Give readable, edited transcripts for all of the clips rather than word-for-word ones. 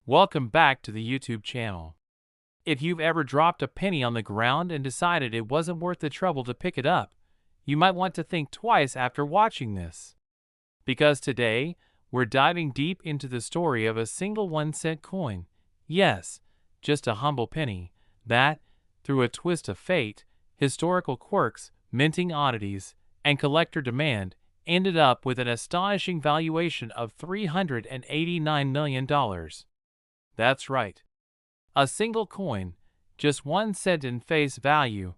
Welcome back to the YouTube channel. If you've ever dropped a penny on the ground and decided it wasn't worth the trouble to pick it up, you might want to think twice after watching this. Because today, we're diving deep into the story of a single 1-cent coin. Yes, just a humble penny that, through a twist of fate, historical quirks, minting oddities, and collector demand, ended up with an astonishing valuation of $389 million. That's right. A single coin, just 1 cent in face value,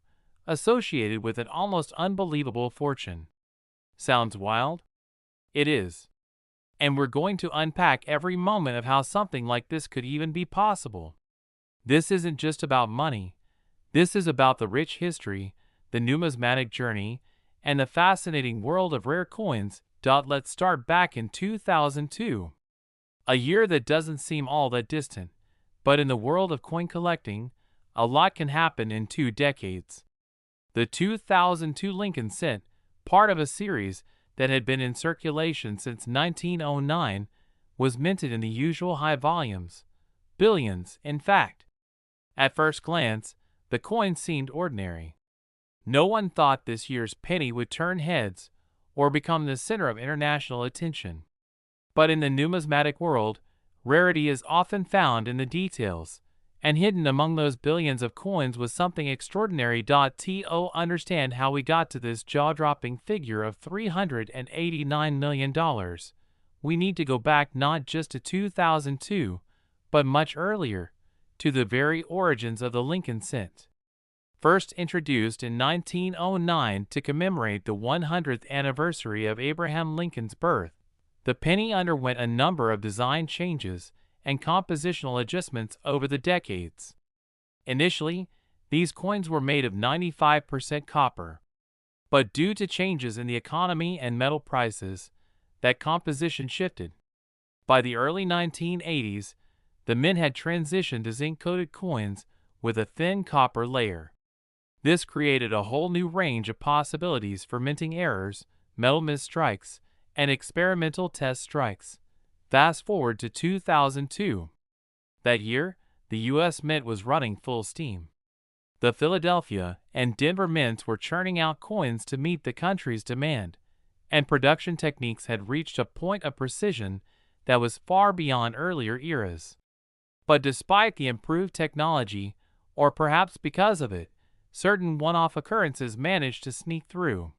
associated with an almost unbelievable fortune. Sounds wild? It is. And we're going to unpack every moment of how something like this could even be possible. This isn't just about money. This is about the rich history, the numismatic journey, and the fascinating world of rare coins. Let's start back in 2002. A year that doesn't seem all that distant, but in the world of coin collecting, a lot can happen in 2 decades. The 2002 Lincoln cent, part of a series that had been in circulation since 1909, was minted in the usual high volumes, billions, in fact. At first glance, the coin seemed ordinary. No one thought this year's penny would turn heads or become the center of international attention. But in the numismatic world, rarity is often found in the details, and hidden among those billions of coins was something extraordinary. To understand how we got to this jaw-dropping figure of $389 million, we need to go back not just to 2002, but much earlier, to the very origins of the Lincoln cent. First introduced in 1909 to commemorate the 100th anniversary of Abraham Lincoln's birth, the penny underwent a number of design changes and compositional adjustments over the decades. Initially, these coins were made of 95% copper. But due to changes in the economy and metal prices, that composition shifted. By the early 1980s, the mint had transitioned to zinc-coated coins with a thin copper layer. This created a whole new range of possibilities for minting errors, metal misstrikes, and experimental test strikes. Fast forward to 2002. That year, the U.S. Mint was running full steam. The Philadelphia and Denver mints were churning out coins to meet the country's demand, and production techniques had reached a point of precision that was far beyond earlier eras. But despite the improved technology, or perhaps because of it, certain one-off occurrences managed to sneak through.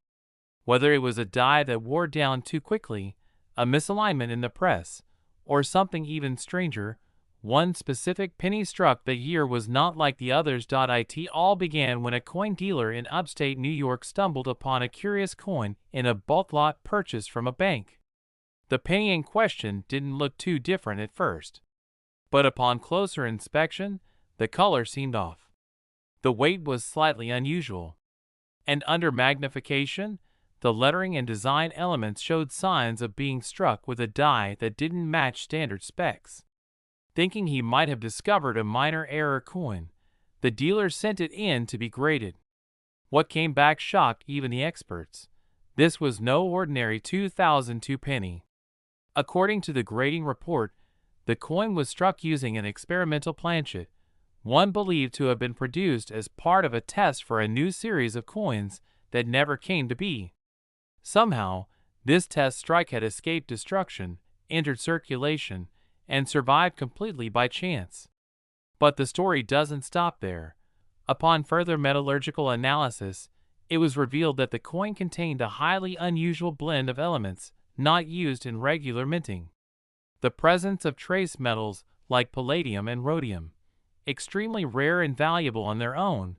Whether it was a die that wore down too quickly, a misalignment in the press, or something even stranger, one specific penny struck that year was not like the others. It all began when a coin dealer in upstate New York stumbled upon a curious coin in a bulk lot purchased from a bank. The penny in question didn't look too different at first, but upon closer inspection, the color seemed off. The weight was slightly unusual, and under magnification, the lettering and design elements showed signs of being struck with a die that didn't match standard specs. Thinking he might have discovered a minor error coin, the dealer sent it in to be graded. What came back shocked even the experts. This was no ordinary 2002 penny. According to the grading report, the coin was struck using an experimental planchet, one believed to have been produced as part of a test for a new series of coins that never came to be. Somehow, this test strike had escaped destruction, entered circulation, and survived completely by chance. But the story doesn't stop there. Upon further metallurgical analysis, it was revealed that the coin contained a highly unusual blend of elements not used in regular minting. The presence of trace metals like palladium and rhodium, extremely rare and valuable on their own,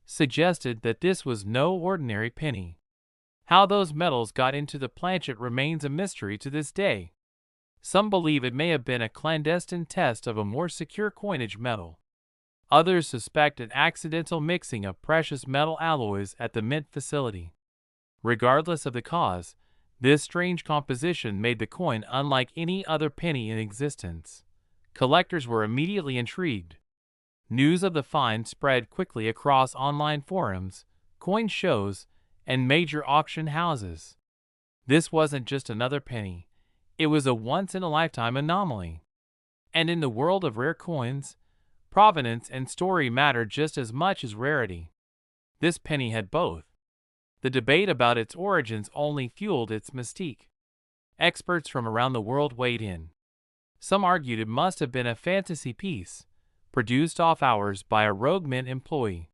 suggested that this was no ordinary penny. How those metals got into the planchet remains a mystery to this day. Some believe it may have been a clandestine test of a more secure coinage metal. Others suspect an accidental mixing of precious metal alloys at the mint facility. Regardless of the cause, this strange composition made the coin unlike any other penny in existence. Collectors were immediately intrigued. News of the find spread quickly across online forums, coin shows, and major auction houses. This wasn't just another penny. It was a once-in-a-lifetime anomaly. And in the world of rare coins, provenance and story mattered just as much as rarity. This penny had both. The debate about its origins only fueled its mystique. Experts from around the world weighed in. Some argued it must have been a fantasy piece, produced off hours by a rogue mint employee.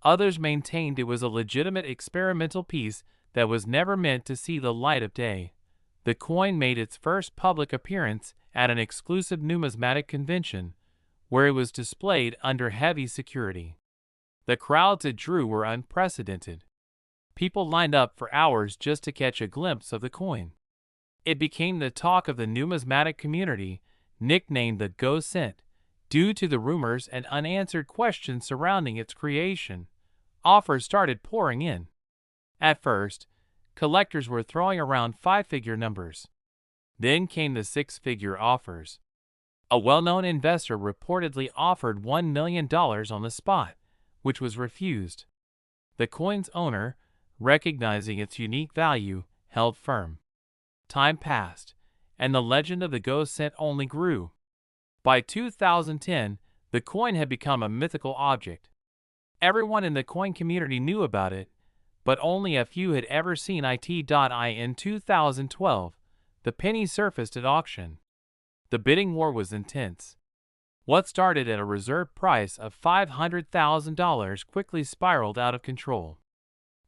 Others maintained it was a legitimate experimental piece that was never meant to see the light of day. The coin made its first public appearance at an exclusive numismatic convention, where it was displayed under heavy security. The crowds it drew were unprecedented. People lined up for hours just to catch a glimpse of the coin. It became the talk of the numismatic community, nicknamed the ghost cent, due to the rumors and unanswered questions surrounding its creation. Offers started pouring in. At first, collectors were throwing around five-figure numbers. Then came the six-figure offers. A well-known investor reportedly offered $1 million on the spot, which was refused. The coin's owner, recognizing its unique value, held firm. Time passed, and the legend of the ghost cent only grew. By 2010, the coin had become a mythical object. Everyone in the coin community knew about it, but only a few had ever seen it. In 2012, the penny surfaced at auction. The bidding war was intense. What started at a reserve price of $500,000 quickly spiraled out of control.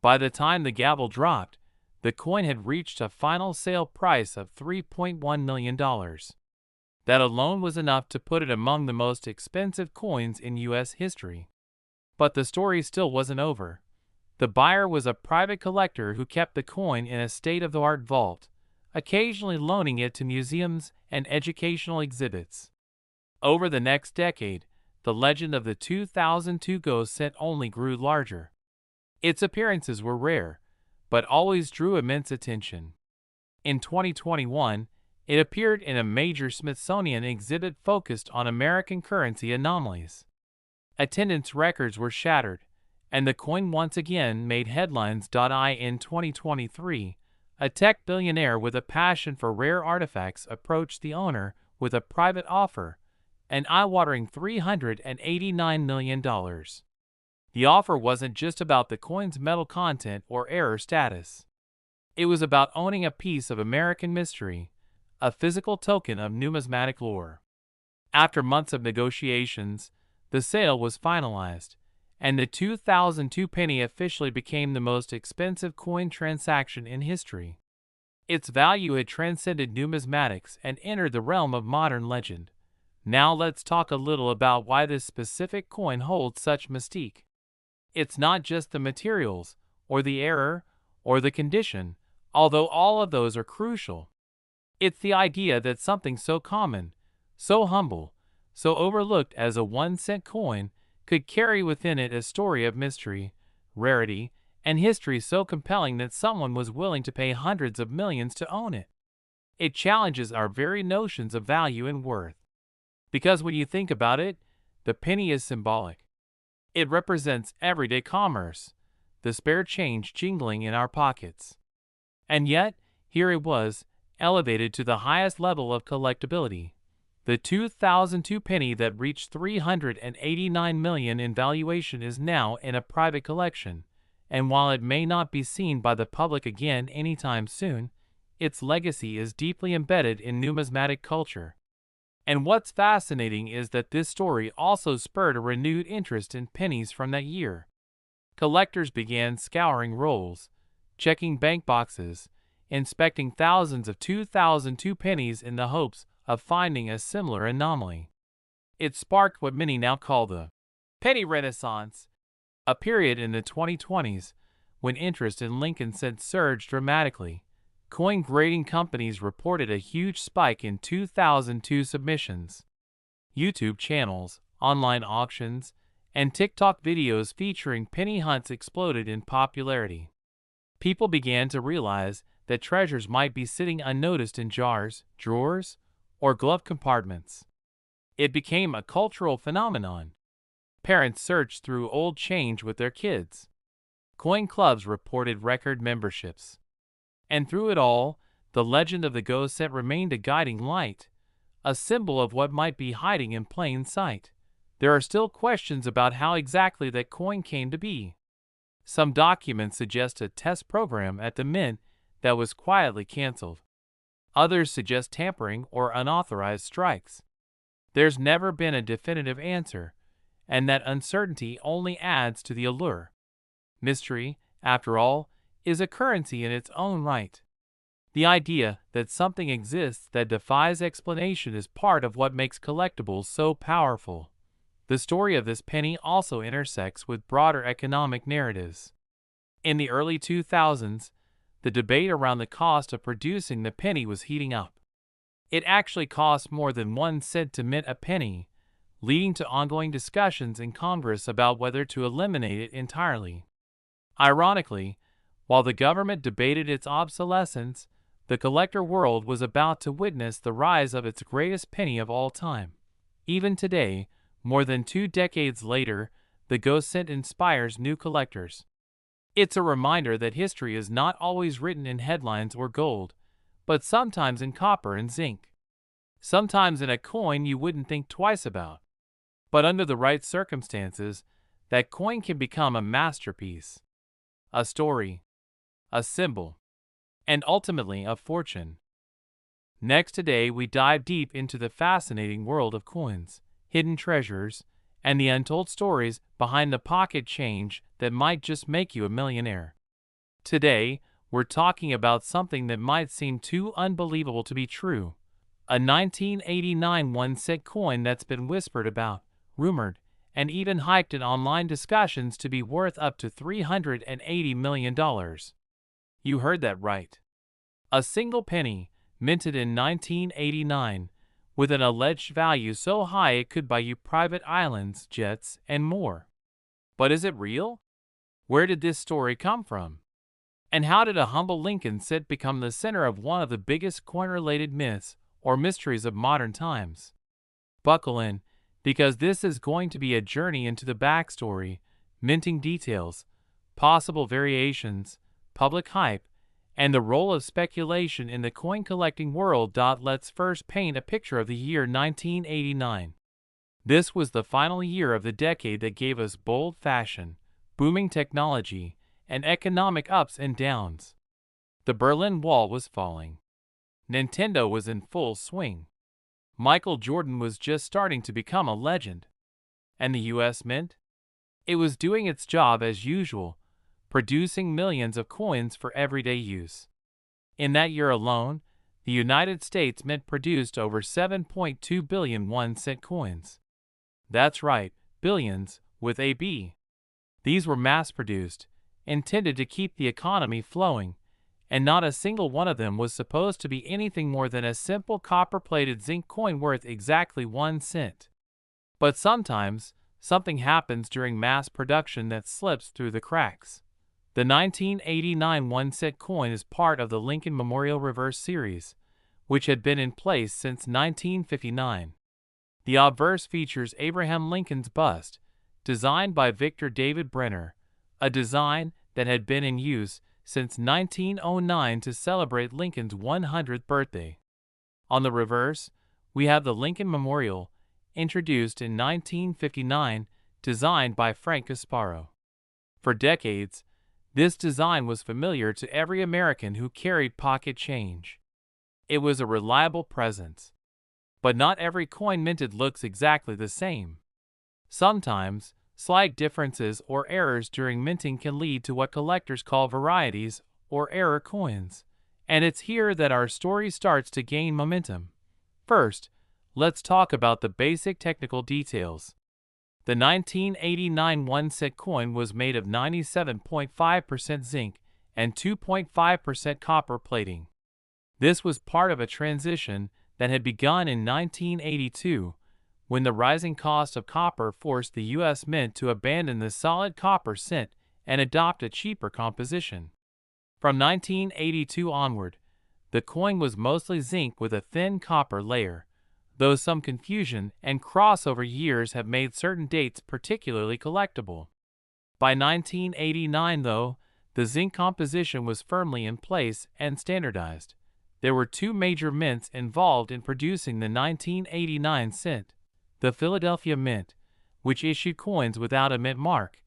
By the time the gavel dropped, the coin had reached a final sale price of $3.1 million. That alone was enough to put it among the most expensive coins in U.S. history. But the story still wasn't over. The buyer was a private collector who kept the coin in a state-of-the-art vault, occasionally loaning it to museums and educational exhibits. Over the next decade, the legend of the 2002 ghost cent only grew larger. Its appearances were rare, but always drew immense attention. In 2021, it appeared in a major Smithsonian exhibit focused on American currency anomalies. Attendance records were shattered, and the coin once again made headlines. In 2023, a tech billionaire with a passion for rare artifacts approached the owner with a private offer, an eye-watering $389 million. The offer wasn't just about the coin's metal content or error status. It was about owning a piece of American mystery, a physical token of numismatic lore. After months of negotiations, the sale was finalized, and the 2002 penny officially became the most expensive coin transaction in history. Its value had transcended numismatics and entered the realm of modern legend. Now let's talk a little about why this specific coin holds such mystique. It's not just the materials, or the error, or the condition, although all of those are crucial. It's the idea that something so common, so humble, so overlooked as a 1-cent coin could carry within it a story of mystery, rarity, and history so compelling that someone was willing to pay hundreds of millions to own it. It challenges our very notions of value and worth. Because when you think about it, the penny is symbolic. It represents everyday commerce, the spare change jingling in our pockets. And yet, here it was, elevated to the highest level of collectability. The 2002 penny that reached $389 million in valuation is now in a private collection, and while it may not be seen by the public again anytime soon, its legacy is deeply embedded in numismatic culture. And what's fascinating is that this story also spurred a renewed interest in pennies from that year. Collectors began scouring rolls, checking bank boxes, inspecting thousands of 2002 pennies in the hopes of finding a similar anomaly. It sparked what many now call the penny renaissance, a period in the 2020s when interest in Lincoln cents surged dramatically. Coin grading companies reported a huge spike in 2002 submissions. YouTube channels, online auctions, and TikTok videos featuring penny hunts exploded in popularity. People began to realize that treasures might be sitting unnoticed in jars, drawers, or glove compartments. It became a cultural phenomenon. Parents searched through old change with their kids. Coin clubs reported record memberships. And through it all, the legend of the ghost cent remained a guiding light, a symbol of what might be hiding in plain sight. There are still questions about how exactly that coin came to be. Some documents suggest a test program at the mint that was quietly canceled. Others suggest tampering or unauthorized strikes. There's never been a definitive answer, and that uncertainty only adds to the allure. Mystery, after all, is a currency in its own right. The idea that something exists that defies explanation is part of what makes collectibles so powerful. The story of this penny also intersects with broader economic narratives. In the early 2000s, the debate around the cost of producing the penny was heating up. It actually cost more than 1 cent to mint a penny, leading to ongoing discussions in Congress about whether to eliminate it entirely. Ironically, while the government debated its obsolescence, the collector world was about to witness the rise of its greatest penny of all time. Even today, more than 2 decades later, the ghost cent inspires new collectors. It's a reminder that history is not always written in headlines or gold, but sometimes in copper and zinc. Sometimes in a coin you wouldn't think twice about. But under the right circumstances, that coin can become a masterpiece, a story, a symbol, and ultimately a fortune. Next today we dive deep into the fascinating world of coins, hidden treasures, and the untold stories behind the pocket change that might just make you a millionaire. Today, we're talking about something that might seem too unbelievable to be true. A 1989 1-cent coin that's been whispered about, rumored, and even hyped in online discussions to be worth up to $380 million. You heard that right. A single penny, minted in 1989, with an alleged value so high it could buy you private islands, jets, and more. But is it real? Where did this story come from? And how did a humble Lincoln cent become the center of one of the biggest coin-related myths or mysteries of modern times? Buckle in, because this is going to be a journey into the backstory, minting details, possible variations, public hype, and the role of speculation in the coin collecting world. Let's first paint a picture of the year 1989. This was the final year of the decade that gave us bold fashion, booming technology, and economic ups and downs. The Berlin Wall was falling. Nintendo was in full swing. Michael Jordan was just starting to become a legend. And the US Mint? It was doing its job as usual, producing millions of coins for everyday use. In that year alone, the United States Mint produced over 7.2 billion 1-cent coins. That's right, billions, with a B. These were mass-produced, intended to keep the economy flowing, and not a single one of them was supposed to be anything more than a simple copper-plated zinc coin worth exactly 1 cent. But sometimes, something happens during mass production that slips through the cracks. The 1989 1-cent coin is part of the Lincoln Memorial Reverse Series, which had been in place since 1959. The obverse features Abraham Lincoln's bust, designed by Victor David Brenner, a design that had been in use since 1909 to celebrate Lincoln's 100th birthday. On the reverse, we have the Lincoln Memorial, introduced in 1959, designed by Frank Gasparo. For decades, this design was familiar to every American who carried pocket change. It was a reliable presence. But not every coin minted looks exactly the same. Sometimes, slight differences or errors during minting can lead to what collectors call varieties or error coins, and it's here that our story starts to gain momentum. First, let's talk about the basic technical details. The 1989 1-cent coin was made of 97.5% zinc and 2.5% copper plating. This was part of a transition that had begun in 1982, when the rising cost of copper forced the U.S. Mint to abandon the solid copper cent and adopt a cheaper composition. From 1982 onward, the coin was mostly zinc with a thin copper layer, though some confusion and crossover years have made certain dates particularly collectible. By 1989, though, the zinc composition was firmly in place and standardized, There were two major mints involved in producing the 1989 cent: the Philadelphia Mint, which issued coins without a mint mark,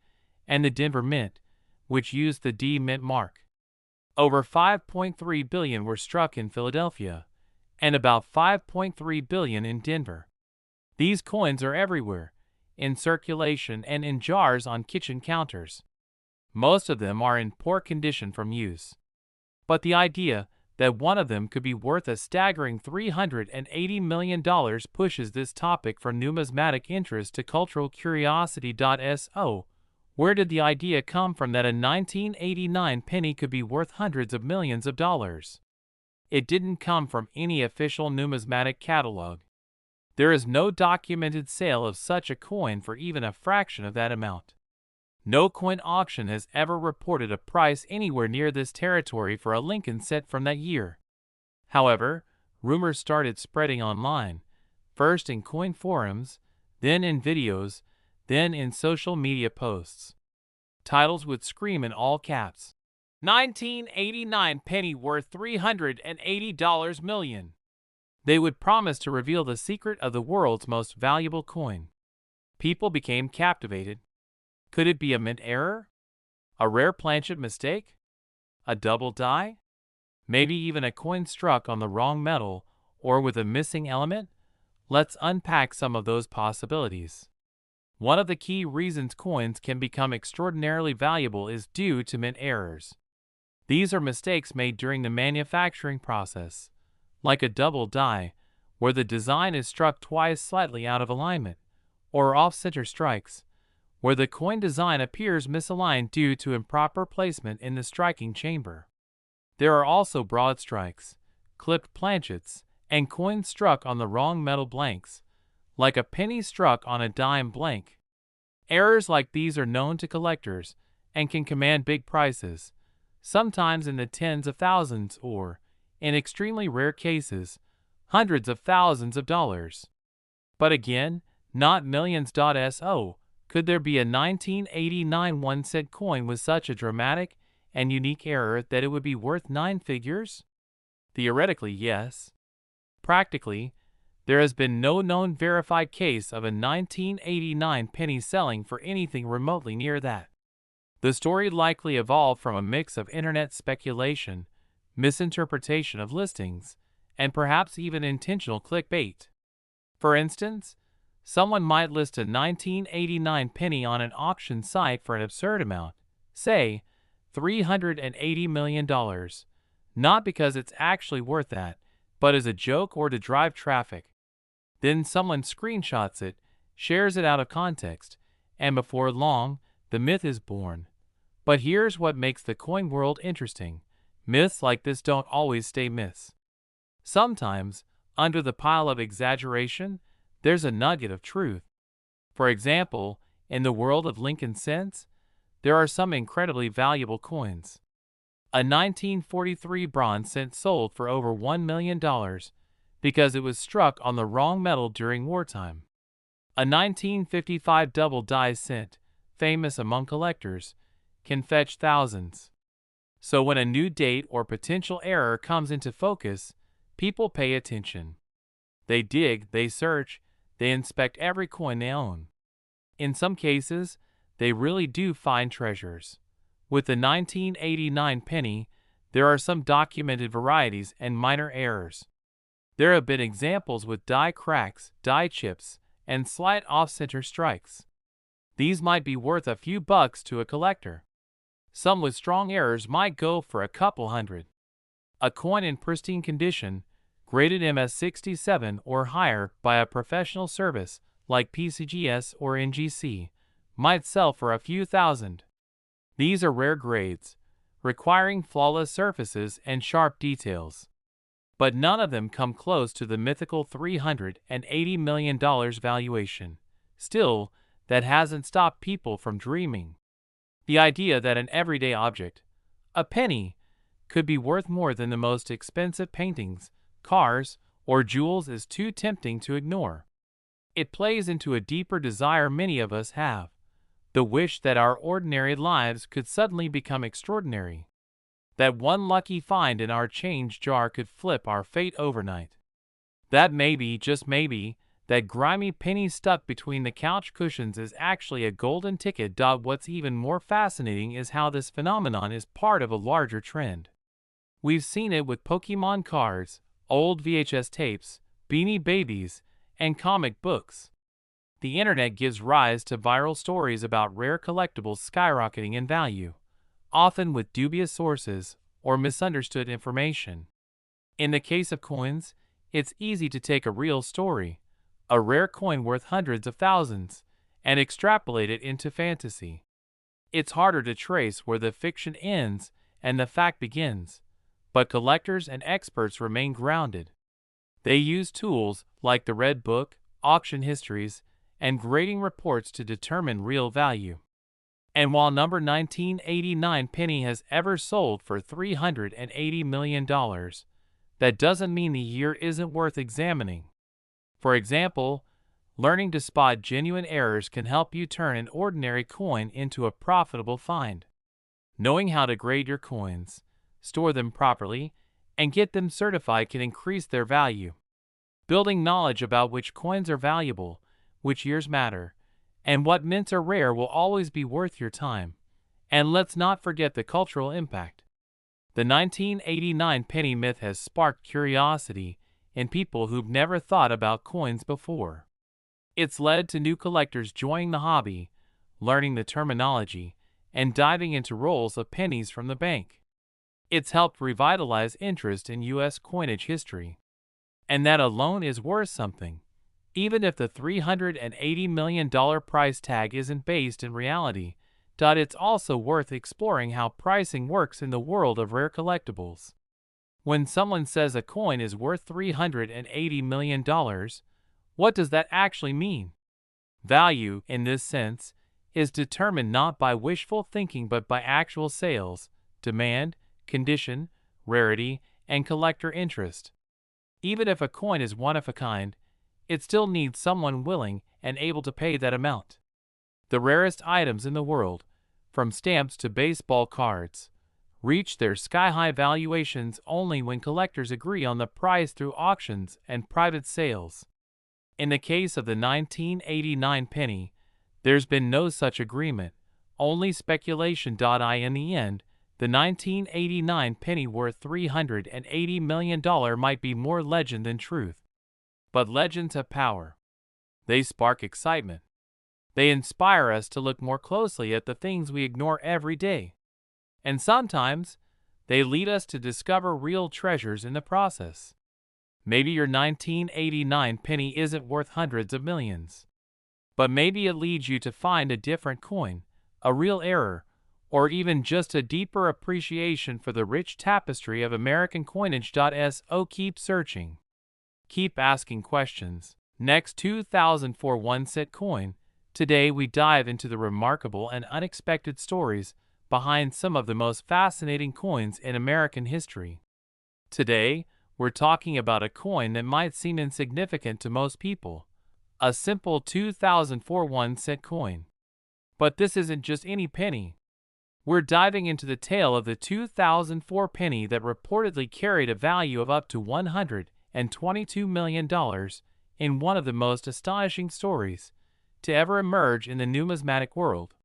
and the Denver Mint, which used the D mint mark. Over 5.3 billion were struck in Philadelphia, and about 5.3 billion in Denver. These coins are everywhere, in circulation and in jars on kitchen counters. Most of them are in poor condition from use. But the idea that one of them could be worth a staggering $380 million pushes this topic from numismatic interest to cultural curiosity. So, where did the idea come from that a 1989 penny could be worth hundreds of millions of dollars? It didn't come from any official numismatic catalog. There is no documented sale of such a coin for even a fraction of that amount. No coin auction has ever reported a price anywhere near this territory for a Lincoln cent from that year. However, rumors started spreading online, first in coin forums, then in videos, then in social media posts. Titles would scream in all caps, "1989 penny worth $380 million." They would promise to reveal the secret of the world's most valuable coin. People became captivated. Could it be a mint error? A rare planchet mistake? A double die? Maybe even a coin struck on the wrong metal or with a missing element? Let's unpack some of those possibilities. One of the key reasons coins can become extraordinarily valuable is due to mint errors. These are mistakes made during the manufacturing process, like a double die, where the design is struck twice slightly out of alignment, or off-center strikes, where the coin design appears misaligned due to improper placement in the striking chamber. There are also broad strikes, clipped planchets, and coins struck on the wrong metal blanks, like a penny struck on a dime blank. Errors like these are known to collectors and can command big prices, sometimes in the tens of thousands or, in extremely rare cases, hundreds of thousands of dollars. But again, not millions. So, could there be a 1989 1-cent coin with such a dramatic and unique error that it would be worth 9 figures? Theoretically, yes. Practically, there has been no known verified case of a 1989 penny selling for anything remotely near that. The story likely evolved from a mix of internet speculation, misinterpretation of listings, and perhaps even intentional clickbait. For instance, someone might list a 1989 penny on an auction site for an absurd amount, say $380 million, not because it's actually worth that, but as a joke or to drive traffic. Then someone screenshots it, shares it out of context, and before long, the myth is born. But here's what makes the coin world interesting. Myths like this don't always stay myths. Sometimes, under the pile of exaggeration, there's a nugget of truth. For example, in the world of Lincoln cents, there are some incredibly valuable coins. A 1943 bronze cent sold for over $1 million because it was struck on the wrong metal during wartime. A 1955 double die cent, famous among collectors, can fetch thousands. So when a new date or potential error comes into focus, people pay attention. They dig, they search, they inspect every coin they own. In some cases, they really do find treasures. With the 1989 penny, there are some documented varieties and minor errors. There have been examples with die cracks, die chips, and slight off-center strikes. These might be worth a few bucks to a collector. Some with strong errors might go for a couple hundred. A coin in pristine condition, graded MS67 or higher by a professional service like PCGS or NGC, might sell for a few thousand. These are rare grades, requiring flawless surfaces and sharp details. But none of them come close to the mythical $380 million valuation. Still, that hasn't stopped people from dreaming. The idea that an everyday object, a penny, could be worth more than the most expensive paintings, cars, or jewels is too tempting to ignore. It plays into a deeper desire many of us have, the wish that our ordinary lives could suddenly become extraordinary. That one lucky find in our change jar could flip our fate overnight. That maybe, just maybe, that grimy penny stuck between the couch cushions is actually a golden ticket. What's even more fascinating is how this phenomenon is part of a larger trend. We've seen it with Pokemon cards, old VHS tapes, Beanie Babies, and comic books. The internet gives rise to viral stories about rare collectibles skyrocketing in value, often with dubious sources or misunderstood information. In the case of coins, it's easy to take a real story, a rare coin worth hundreds of thousands, and extrapolate it into fantasy. It's harder to trace where the fiction ends and the fact begins, but collectors and experts remain grounded. They use tools like the Red Book, auction histories, and grading reports to determine real value. And while number 1989 penny has ever sold for $380 million, that doesn't mean the year isn't worth examining. For example, learning to spot genuine errors can help you turn an ordinary coin into a profitable find. Knowing how to grade your coins, store them properly, and get them certified can increase their value. Building knowledge about which coins are valuable, which years matter, and what mints are rare will always be worth your time. And let's not forget the cultural impact. The 1989 penny myth has sparked curiosity in people who've never thought about coins before. It's led to new collectors joining the hobby, learning the terminology, and diving into rolls of pennies from the bank. It's helped revitalize interest in U.S. coinage history. And that alone is worth something, even if the $380 million price tag isn't based in reality. It's also worth exploring how pricing works in the world of rare collectibles. When someone says a coin is worth $380 million, what does that actually mean? Value, in this sense, is determined not by wishful thinking but by actual sales, demand, condition, rarity, and collector interest. Even if a coin is one of a kind, it still needs someone willing and able to pay that amount. The rarest items in the world, from stamps to baseball cards, reach their sky-high valuations only when collectors agree on the price through auctions and private sales. In the case of the 1989 penny, there's been no such agreement, only speculation. In the end, the 1989 penny worth $380 million might be more legend than truth. But legends have power. They spark excitement. They inspire us to look more closely at the things we ignore every day. And sometimes, they lead us to discover real treasures in the process. Maybe your 1989 penny isn't worth hundreds of millions. But maybe it leads you to find a different coin, a real error, or even just a deeper appreciation for the rich tapestry of American coinage. So keep searching. Keep asking questions. Next, 2004 one-cent coin. Today we dive into the remarkable and unexpected stories behind some of the most fascinating coins in American history. Today, we're talking about a coin that might seem insignificant to most people, a simple 2004 one-cent coin. But this isn't just any penny. We're diving into the tale of the 2004 penny that reportedly carried a value of up to $122 million in one of the most astonishing stories to ever emerge in the numismatic world.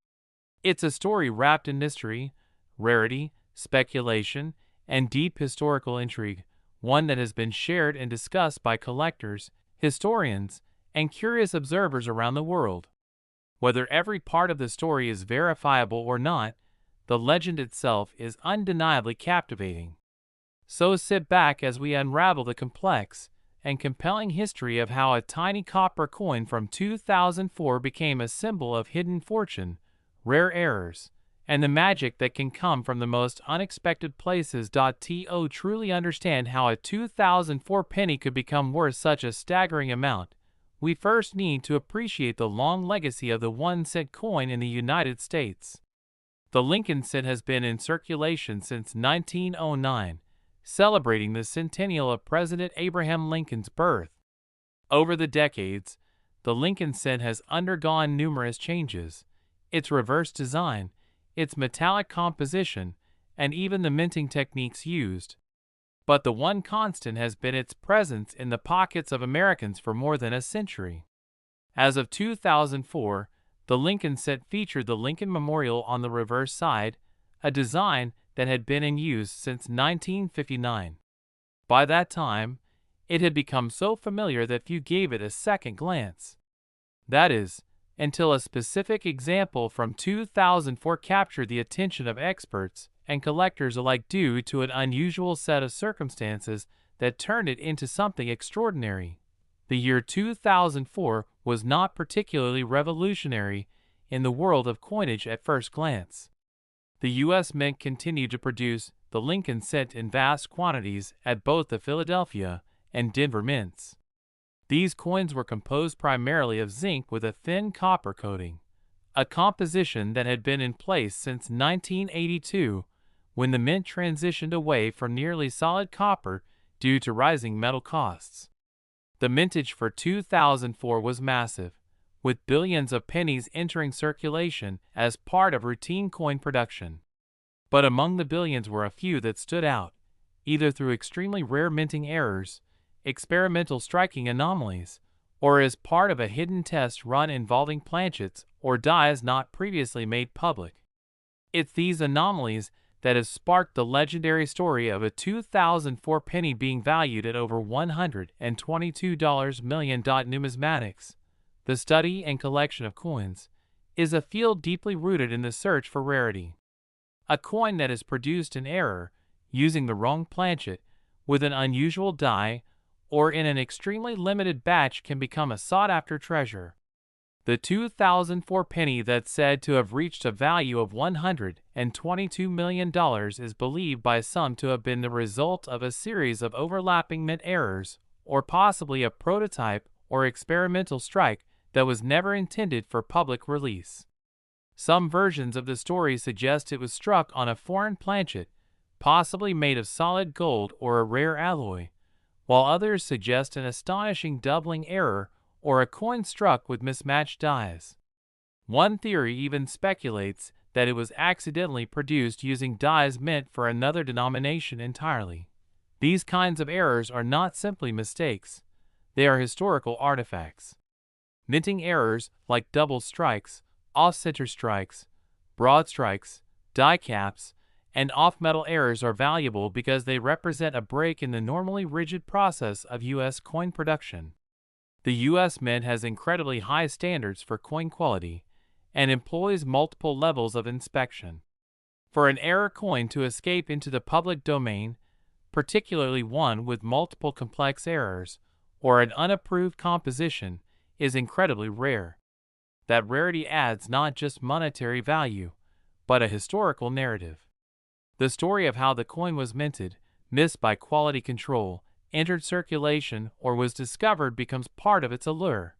It's a story wrapped in mystery, rarity, speculation, and deep historical intrigue, one that has been shared and discussed by collectors, historians, and curious observers around the world. Whether every part of the story is verifiable or not, the legend itself is undeniably captivating. So sit back as we unravel the complex and compelling history of how a tiny copper coin from 2004 became a symbol of hidden fortune, rare errors, and the magic that can come from the most unexpected places. To truly understand how a 2004 penny could become worth such a staggering amount, we first need to appreciate the long legacy of the 1-cent coin in the United States. The Lincoln cent has been in circulation since 1909, celebrating the centennial of President Abraham Lincoln's birth. Over the decades, the Lincoln cent has undergone numerous changes. Its reverse design, its metallic composition, and even the minting techniques used. But the one constant has been its presence in the pockets of Americans for more than a century. As of 2004, the Lincoln set featured the Lincoln Memorial on the reverse side, a design that had been in use since 1959. By that time, it had become so familiar that few gave it a second glance. That is, until a specific example from 2004 captured the attention of experts and collectors alike due to an unusual set of circumstances that turned it into something extraordinary. The year 2004 was not particularly revolutionary in the world of coinage at first glance. The U.S. Mint continued to produce the Lincoln cent in vast quantities at both the Philadelphia and Denver mints. These coins were composed primarily of zinc with a thin copper coating, a composition that had been in place since 1982 when the mint transitioned away from nearly solid copper due to rising metal costs. The mintage for 2004 was massive, with billions of pennies entering circulation as part of routine coin production. But among the billions were a few that stood out, either through extremely rare minting errors, experimental striking anomalies, or as part of a hidden test run involving planchets or dies not previously made public. It's these anomalies that have sparked the legendary story of a 2004 penny being valued at over $122 million. Numismatics, the study and collection of coins, is a field deeply rooted in the search for rarity. A coin that is produced in error, using the wrong planchet, with an unusual die, or in an extremely limited batch can become a sought-after treasure. The 2004 penny that's said to have reached a value of $122 million is believed by some to have been the result of a series of overlapping mint errors, or possibly a prototype or experimental strike that was never intended for public release. Some versions of the story suggest it was struck on a foreign planchet, possibly made of solid gold or a rare alloy, while others suggest an astonishing doubling error or a coin struck with mismatched dies. One theory even speculates that it was accidentally produced using dies meant for another denomination entirely. These kinds of errors are not simply mistakes, they are historical artifacts. Minting errors like double strikes, off-center strikes, broad strikes, die caps, and off-metal errors are valuable because they represent a break in the normally rigid process of U.S. coin production. The U.S. Mint has incredibly high standards for coin quality and employs multiple levels of inspection. For an error coin to escape into the public domain, particularly one with multiple complex errors or an unapproved composition, is incredibly rare. That rarity adds not just monetary value, but a historical narrative. The story of how the coin was minted, missed by quality control, entered circulation, or was discovered becomes part of its allure.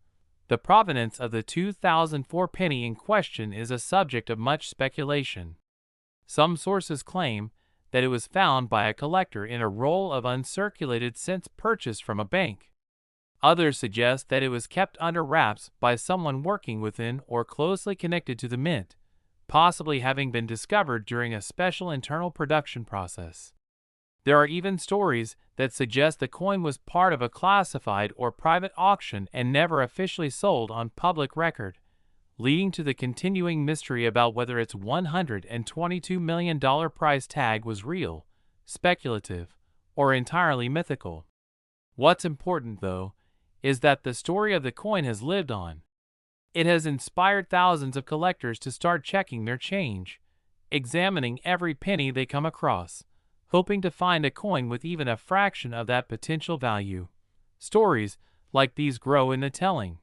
The provenance of the 2004 penny in question is a subject of much speculation. Some sources claim that it was found by a collector in a roll of uncirculated cents purchased from a bank. Others suggest that it was kept under wraps by someone working within or closely connected to the mint, possibly having been discovered during a special internal production process. There are even stories that suggest the coin was part of a classified or private auction and never officially sold on public record, leading to the continuing mystery about whether its $122 million price tag was real, speculative, or entirely mythical. What's important, though, is that the story of the coin has lived on. It has inspired thousands of collectors to start checking their change, examining every penny they come across, hoping to find a coin with even a fraction of that potential value. Stories like these grow in the telling.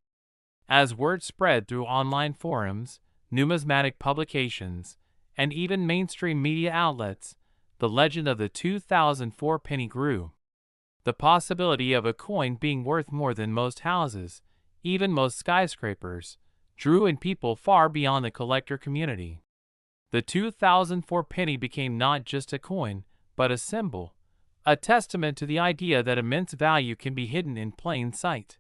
As word spread through online forums, numismatic publications, and even mainstream media outlets, the legend of the 2004 penny grew. The possibility of a coin being worth more than most houses, even most skyscrapers, drew in people far beyond the collector community. The 2004 penny became not just a coin, but a symbol, a testament to the idea that immense value can be hidden in plain sight.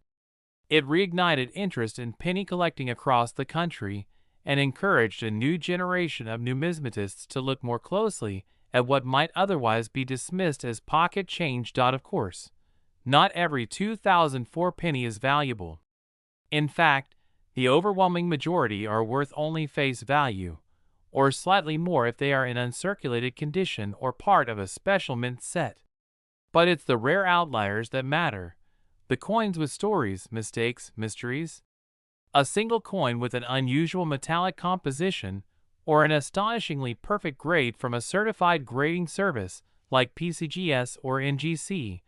It reignited interest in penny collecting across the country and encouraged a new generation of numismatists to look more closely at what might otherwise be dismissed as pocket change. Of course, not every 2004 penny is valuable. In fact, the overwhelming majority are worth only face value, or slightly more if they are in uncirculated condition or part of a special mint set. But it's the rare outliers that matter, the coins with stories, mistakes, mysteries. A single coin with an unusual metallic composition or an astonishingly perfect grade from a certified grading service like PCGS or NGC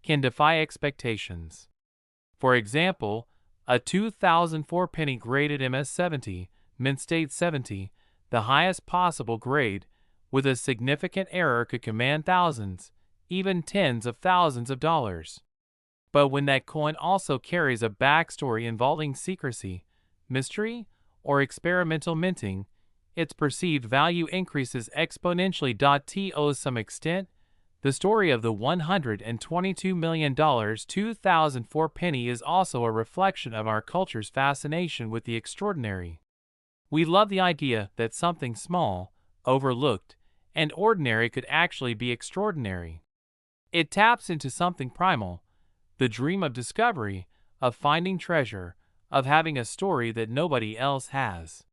can defy expectations. For example, a 2004 penny graded MS-70, Mint State 70, the highest possible grade, with a significant error could command thousands, even tens of thousands of dollars. But when that coin also carries a backstory involving secrecy, mystery, or experimental minting, its perceived value increases exponentially. To some extent, the story of the $122 million 2004 penny is also a reflection of our culture's fascination with the extraordinary. We love the idea that something small, overlooked, and ordinary could actually be extraordinary. It taps into something primal, the dream of discovery, of finding treasure, of having a story that nobody else has.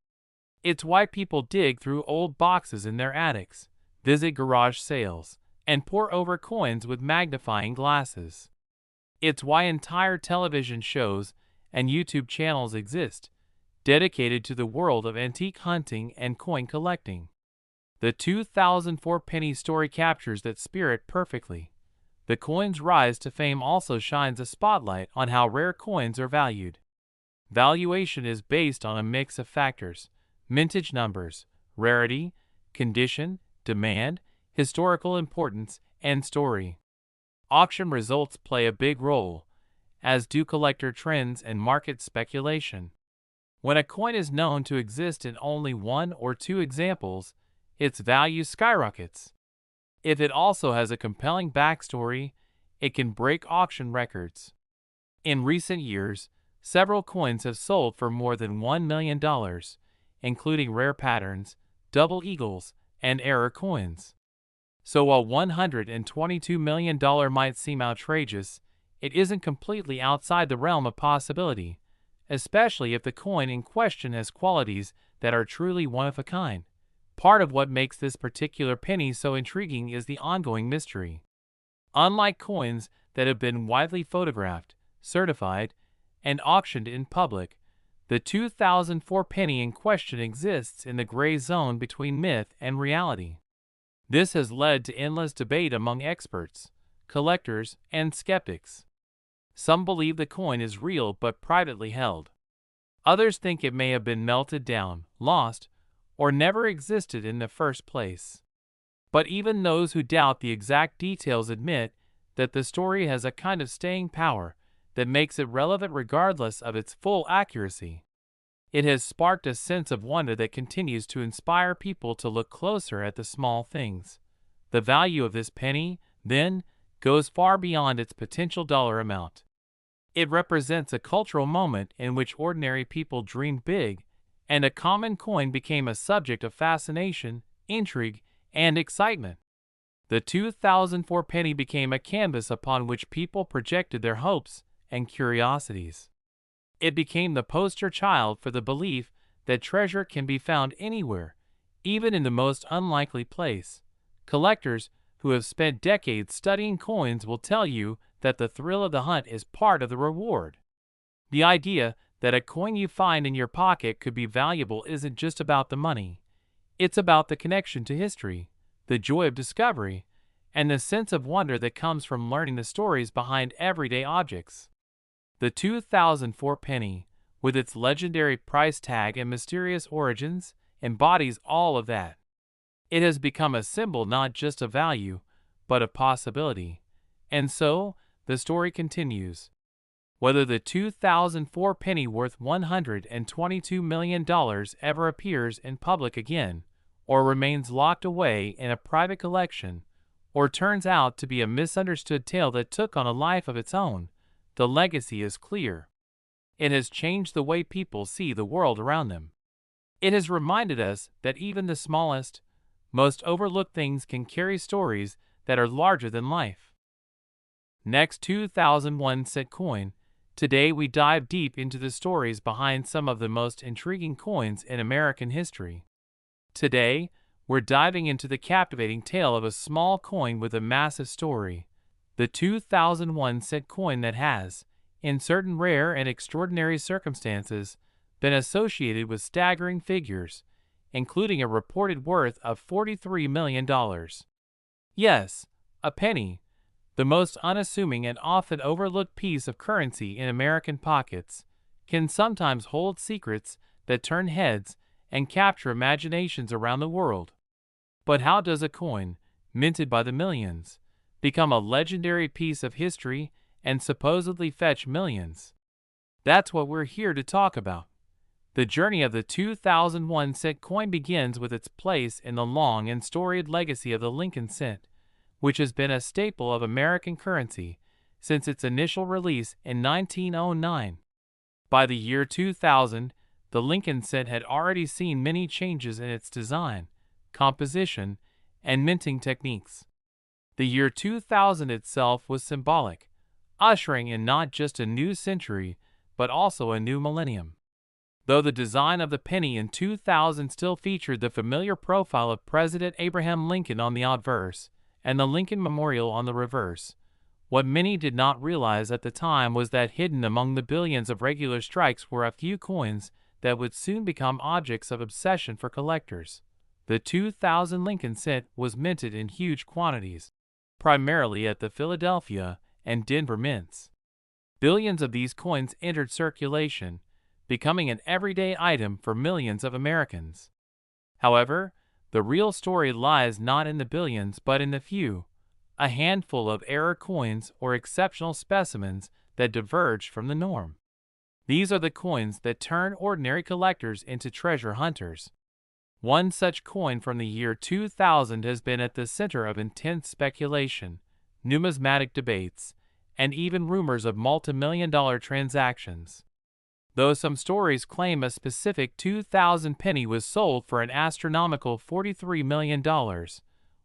It's why people dig through old boxes in their attics, visit garage sales, and pore over coins with magnifying glasses. It's why entire television shows and YouTube channels exist, dedicated to the world of antique hunting and coin collecting. The 2004 penny story captures that spirit perfectly. The coin's rise to fame also shines a spotlight on how rare coins are valued. Valuation is based on a mix of factors: mintage numbers, rarity, condition, demand, historical importance, and story. Auction results play a big role, as do collector trends and market speculation. When a coin is known to exist in only one or two examples, its value skyrockets. If it also has a compelling backstory, it can break auction records. In recent years, several coins have sold for more than $1 million, including rare patterns, double eagles, and error coins. So while $122 million might seem outrageous, it isn't completely outside the realm of possibility, especially if the coin in question has qualities that are truly one of a kind. Part of what makes this particular penny so intriguing is the ongoing mystery. Unlike coins that have been widely photographed, certified, and auctioned in public, the 2004 penny in question exists in the gray zone between myth and reality. This has led to endless debate among experts, collectors, and skeptics. Some believe the coin is real but privately held. Others think it may have been melted down, lost, or never existed in the first place. But even those who doubt the exact details admit that the story has a kind of staying power that makes it relevant regardless of its full accuracy. It has sparked a sense of wonder that continues to inspire people to look closer at the small things. The value of this penny, then, goes far beyond its potential dollar amount. It represents a cultural moment in which ordinary people dreamed big, and a common coin became a subject of fascination, intrigue, and excitement. The 2004 penny became a canvas upon which people projected their hopes and curiosities. It became the poster child for the belief that treasure can be found anywhere, even in the most unlikely place. Collectors who have spent decades studying coins will tell you that the thrill of the hunt is part of the reward. The idea that a coin you find in your pocket could be valuable isn't just about the money. It's about the connection to history, the joy of discovery, and the sense of wonder that comes from learning the stories behind everyday objects. The 2004 penny, with its legendary price tag and mysterious origins, embodies all of that. It has become a symbol not just of value, but of possibility. And so, the story continues. Whether the 2004 penny worth $122 million ever appears in public again, or remains locked away in a private collection, or turns out to be a misunderstood tale that took on a life of its own, the legacy is clear. It has changed the way people see the world around them. It has reminded us that even the smallest, most overlooked things can carry stories that are larger than life. Next, 2001 cent coin. Today we dive deep into the stories behind some of the most intriguing coins in American history. Today, we're diving into the captivating tale of a small coin with a massive story. The 2001 cent coin that has, in certain rare and extraordinary circumstances, been associated with staggering figures, including a reported worth of $43 million. Yes, a penny, the most unassuming and often overlooked piece of currency in American pockets, can sometimes hold secrets that turn heads and capture imaginations around the world. But how does a coin, minted by the millions, become a legendary piece of history and supposedly fetch millions? That's what we're here to talk about. The journey of the 2001 cent coin begins with its place in the long and storied legacy of the Lincoln cent, which has been a staple of American currency since its initial release in 1909. By the year 2000, the Lincoln cent had already seen many changes in its design, composition, and minting techniques. The year 2000 itself was symbolic, ushering in not just a new century, but also a new millennium. Though the design of the penny in 2000 still featured the familiar profile of President Abraham Lincoln on the obverse and the Lincoln Memorial on the reverse, what many did not realize at the time was that hidden among the billions of regular strikes were a few coins that would soon become objects of obsession for collectors. The 2000 Lincoln cent was minted in huge quantities, primarily at the Philadelphia and Denver mints. Billions of these coins entered circulation, becoming an everyday item for millions of Americans. However, the real story lies not in the billions but in the few, a handful of error coins or exceptional specimens that diverged from the norm. These are the coins that turn ordinary collectors into treasure hunters. One such coin from the year 2000 has been at the center of intense speculation, numismatic debates, and even rumors of multi-million-dollar transactions. Though some stories claim a specific 2000 penny was sold for an astronomical $43 million,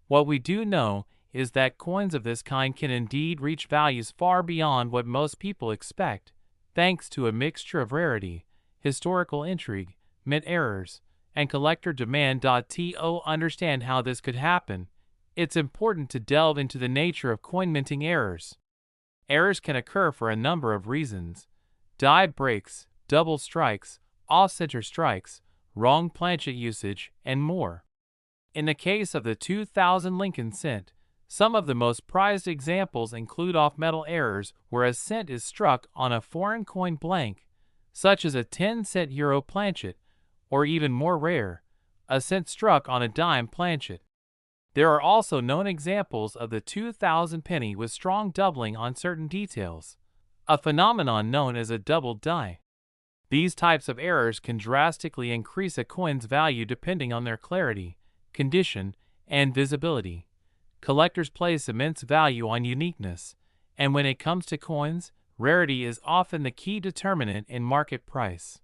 what we do know is that coins of this kind can indeed reach values far beyond what most people expect, thanks to a mixture of rarity, historical intrigue, mint errors, and collector demand. To understand how this could happen, it's important to delve into the nature of coin minting errors. Errors can occur for a number of reasons: die breaks, double strikes, off-center strikes, wrong planchet usage, and more. In the case of the 2000 Lincoln cent, some of the most prized examples include off-metal errors where a cent is struck on a foreign coin blank, such as a 10-cent euro planchet, or even more rare, a cent struck on a dime planchet. There are also known examples of the 2000 penny with strong doubling on certain details, a phenomenon known as a doubled die. These types of errors can drastically increase a coin's value depending on their clarity, condition, and visibility. Collectors place immense value on uniqueness, and when it comes to coins, rarity is often the key determinant in market price.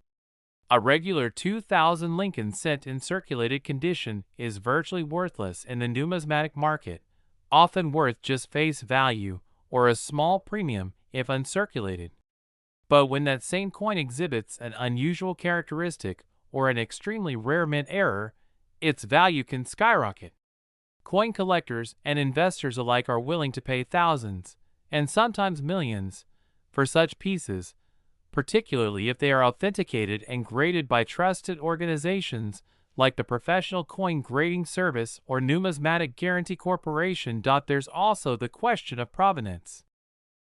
A regular 2000 Lincoln cent in circulated condition is virtually worthless in the numismatic market, often worth just face value or a small premium if uncirculated. But when that same coin exhibits an unusual characteristic or an extremely rare mint error, its value can skyrocket. Coin collectors and investors alike are willing to pay thousands, and sometimes millions, for such pieces, particularly if they are authenticated and graded by trusted organizations like the Professional Coin Grading Service or Numismatic Guarantee Corporation. There's also the question of provenance.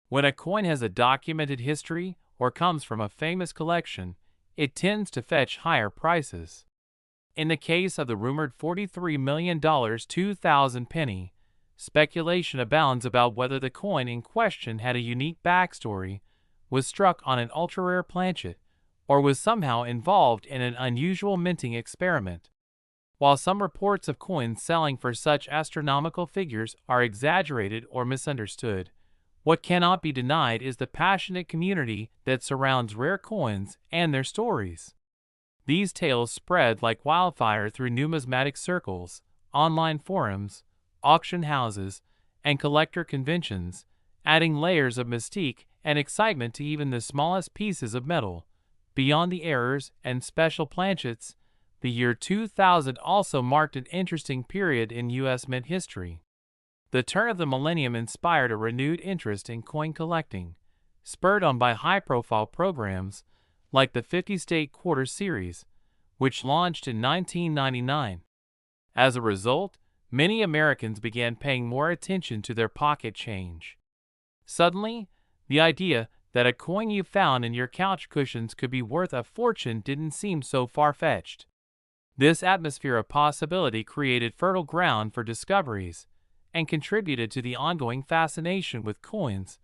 When a coin has a documented history or comes from a famous collection, it tends to fetch higher prices. In the case of the rumored $43 million 2000 penny, speculation abounds about whether the coin in question had a unique backstory, was struck on an ultra-rare planchet, or was somehow involved in an unusual minting experiment. While some reports of coins selling for such astronomical figures are exaggerated or misunderstood, what cannot be denied is the passionate community that surrounds rare coins and their stories. These tales spread like wildfire through numismatic circles, online forums, auction houses, and collector conventions, adding layers of mystique and excitement to even the smallest pieces of metal. Beyond the errors and special planchets, the year 2000 also marked an interesting period in U.S. mint history. The turn of the millennium inspired a renewed interest in coin collecting, spurred on by high-profile programs like the 50-State Quarter Series, which launched in 1999. As a result, many Americans began paying more attention to their pocket change. Suddenly, the idea that a coin you found in your couch cushions could be worth a fortune didn't seem so far-fetched. This atmosphere of possibility created fertile ground for discoveries and contributed to the ongoing fascination with coins,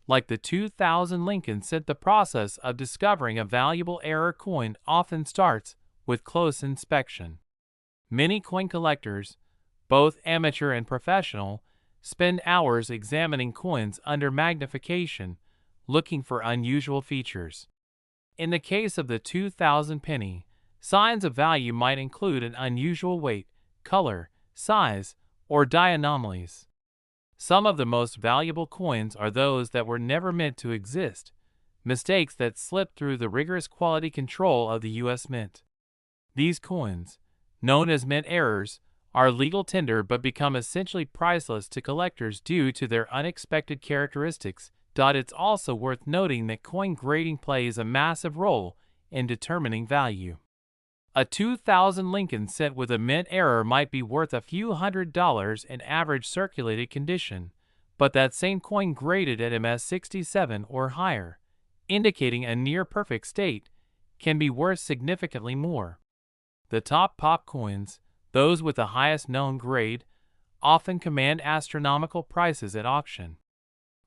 like the 2000 Lincoln Cent. The process of discovering a valuable error coin often starts with close inspection. Many coin collectors, both amateur and professional, spend hours examining coins under magnification, looking for unusual features. In the case of the 2000 penny, signs of value might include an unusual weight, color, size, or die anomalies. Some of the most valuable coins are those that were never meant to exist, mistakes that slipped through the rigorous quality control of the U.S. Mint. These coins, known as mint errors, are legal tender but become essentially priceless to collectors due to their unexpected characteristics. It's also worth noting that coin grading plays a massive role in determining value. A 2000 Lincoln Cent with a mint error might be worth a few $100s in average circulated condition, but that same coin graded at MS67 or higher, indicating a near-perfect state, can be worth significantly more. The top pop coins, those with the highest known grade, often command astronomical prices at auction.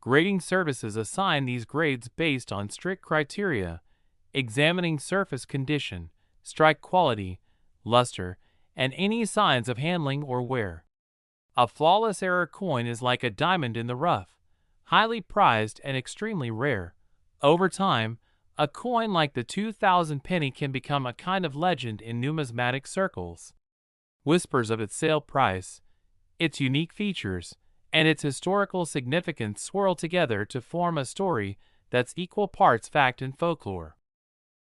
Grading services assign these grades based on strict criteria, examining surface condition, strike quality, luster, and any signs of handling or wear. A flawless error coin is like a diamond in the rough, highly prized and extremely rare. Over time, a coin like the 2000 penny can become a kind of legend in numismatic circles. Whispers of its sale price, its unique features, and its historical significance swirl together to form a story that's equal parts fact and folklore.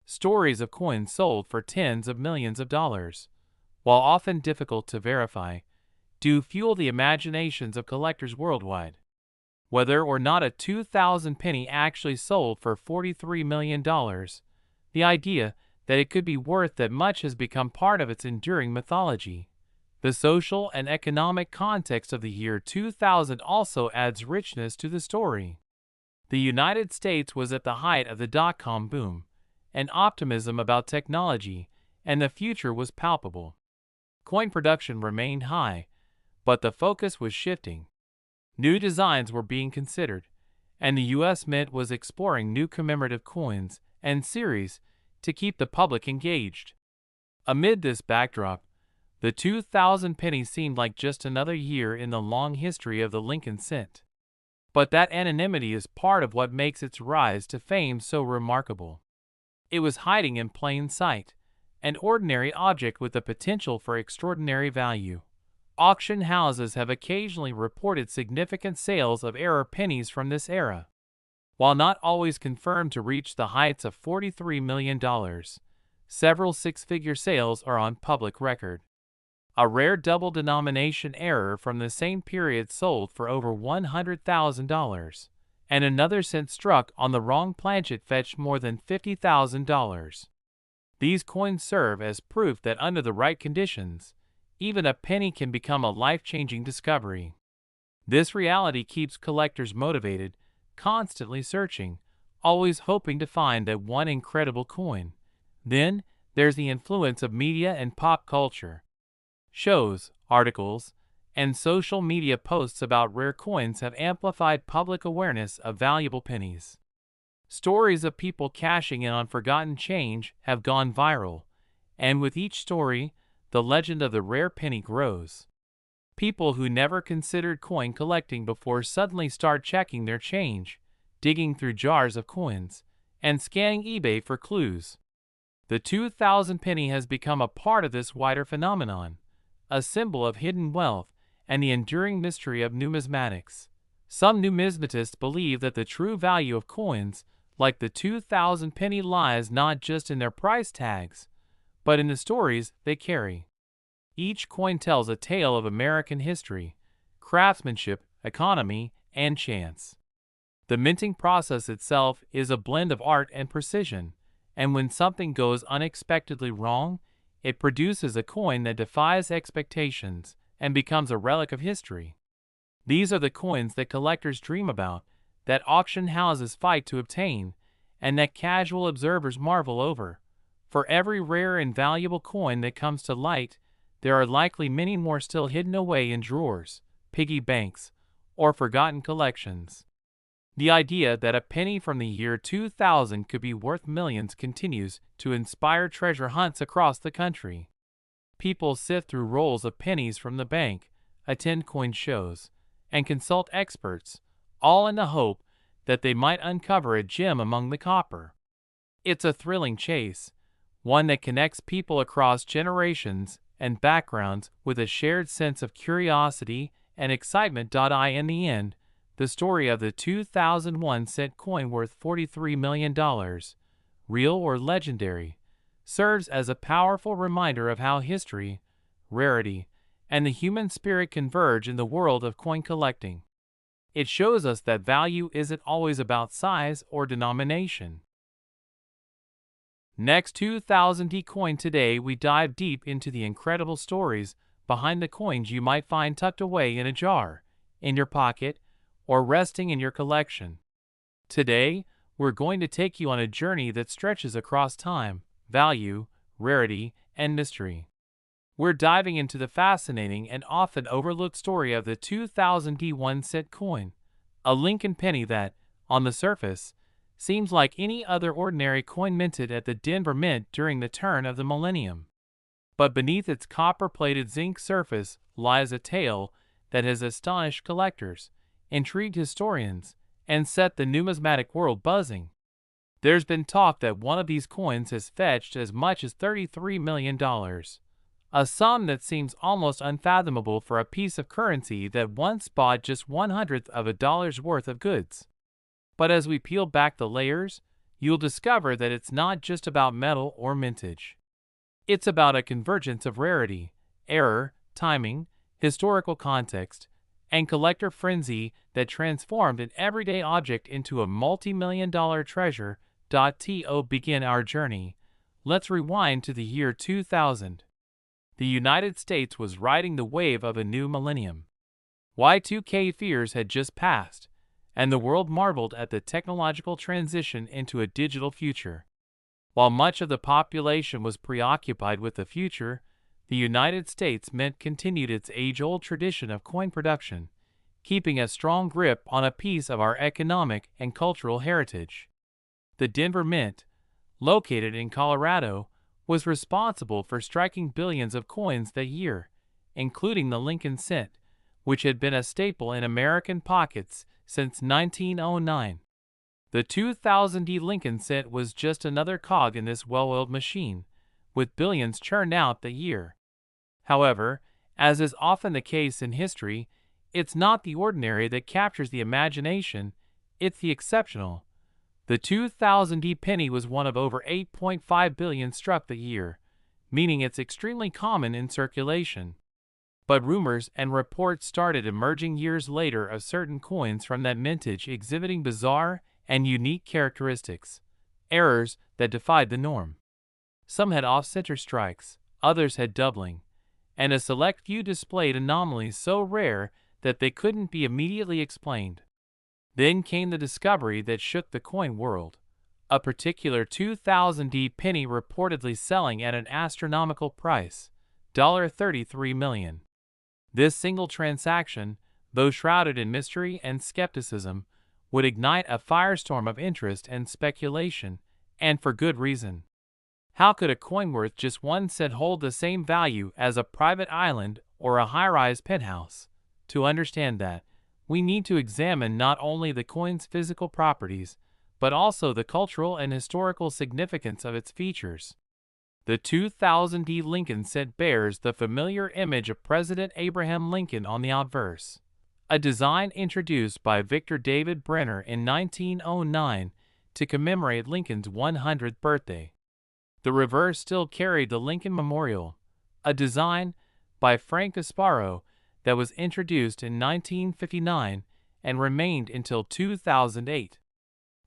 Stories of coins sold for tens of millions of dollars, while often difficult to verify, do fuel the imaginations of collectors worldwide. Whether or not a 2000 penny actually sold for $43 million, the idea that it could be worth that much has become part of its enduring mythology. The social and economic context of the year 2000 also adds richness to the story. The United States was at the height of the dot-com boom, and optimism about technology and the future was palpable. Coin production remained high, but the focus was shifting. New designs were being considered, and the U.S. Mint was exploring new commemorative coins and series to keep the public engaged. Amid this backdrop, the 2000 penny seemed like just another year in the long history of the Lincoln Cent. But that anonymity is part of what makes its rise to fame so remarkable. It was hiding in plain sight, an ordinary object with the potential for extraordinary value. Auction houses have occasionally reported significant sales of error pennies from this era. While not always confirmed to reach the heights of $43 million, several six-figure sales are on public record. A rare double-denomination error from the same period sold for over $100,000, and another cent struck on the wrong planchet fetched more than $50,000. These coins serve as proof that under the right conditions, even a penny can become a life-changing discovery. This reality keeps collectors motivated, constantly searching, always hoping to find that one incredible coin. Then, there's the influence of media and pop culture. Shows, articles, and social media posts about rare coins have amplified public awareness of valuable pennies. Stories of people cashing in on forgotten change have gone viral, and with each story, the legend of the rare penny grows. People who never considered coin collecting before suddenly start checking their change, digging through jars of coins, and scanning eBay for clues. The 2000 penny has become a part of this wider phenomenon, a symbol of hidden wealth and the enduring mystery of numismatics. Some numismatists believe that the true value of coins, like the 2,000 penny, lies not just in their price tags, but in the stories they carry. Each coin tells a tale of American history, craftsmanship, economy, and chance. The minting process itself is a blend of art and precision, and when something goes unexpectedly wrong, it produces a coin that defies expectations and becomes a relic of history. These are the coins that collectors dream about, that auction houses fight to obtain, and that casual observers marvel over. For every rare and valuable coin that comes to light, there are likely many more still hidden away in drawers, piggy banks, or forgotten collections. The idea that a penny from the year 2000 could be worth millions continues to inspire treasure hunts across the country. People sift through rolls of pennies from the bank, attend coin shows, and consult experts, all in the hope that they might uncover a gem among the copper. It's a thrilling chase, one that connects people across generations and backgrounds with a shared sense of curiosity and excitement. In the end, the story of the 2001 cent coin worth $43 million, real or legendary, serves as a powerful reminder of how history, rarity, and the human spirit converge in the world of coin collecting. It shows us that value isn't always about size or denomination. Next 2000 coin. Today we dive deep into the incredible stories behind the coins you might find tucked away in a jar, in your pocket, or resting in your collection. Today, we're going to take you on a journey that stretches across time, value, rarity, and mystery. We're diving into the fascinating and often overlooked story of the 2001 cent coin, a Lincoln penny that, on the surface, seems like any other ordinary coin minted at the Denver Mint during the turn of the millennium. But beneath its copper-plated zinc surface lies a tale that has astonished collectors, intrigued historians, and set the numismatic world buzzing. There's been talk that one of these coins has fetched as much as $33 million, a sum that seems almost unfathomable for a piece of currency that once bought just 1/100th of a dollar's worth of goods. But as we peel back the layers, you'll discover that it's not just about metal or mintage. It's about a convergence of rarity, error, timing, historical context, and collector frenzy that transformed an everyday object into a multi-million-dollar treasure. To begin our journey, let's rewind to the year 2000. The United States was riding the wave of a new millennium. Y2K fears had just passed, and the world marveled at the technological transition into a digital future. While much of the population was preoccupied with the future, the United States Mint continued its age-old tradition of coin production, keeping a strong grip on a piece of our economic and cultural heritage. The Denver Mint, located in Colorado, was responsible for striking billions of coins that year, including the Lincoln cent, which had been a staple in American pockets since 1909. The 2000 Lincoln cent was just another cog in this well-oiled machine, with billions churned out the year. However, as is often the case in history, it's not the ordinary that captures the imagination, it's the exceptional. The 2000 penny was one of over 8.5 billion struck the year, meaning it's extremely common in circulation. But rumors and reports started emerging years later of certain coins from that mintage exhibiting bizarre and unique characteristics, errors that defied the norm. Some had off-center strikes, others had doubling, and a select few displayed anomalies so rare that they couldn't be immediately explained. Then came the discovery that shook the coin world, a particular 2000 penny reportedly selling at an astronomical price, $33 million. This single transaction, though shrouded in mystery and skepticism, would ignite a firestorm of interest and speculation, and for good reason. How could a coin worth just 1 cent hold the same value as a private island or a high-rise penthouse? To understand that, we need to examine not only the coin's physical properties, but also the cultural and historical significance of its features. The 2000D Lincoln cent bears the familiar image of President Abraham Lincoln on the obverse, a design introduced by Victor David Brenner in 1909 to commemorate Lincoln's 100th birthday. The reverse still carried the Lincoln Memorial, a design by Frank Gasparo that was introduced in 1959 and remained until 2008.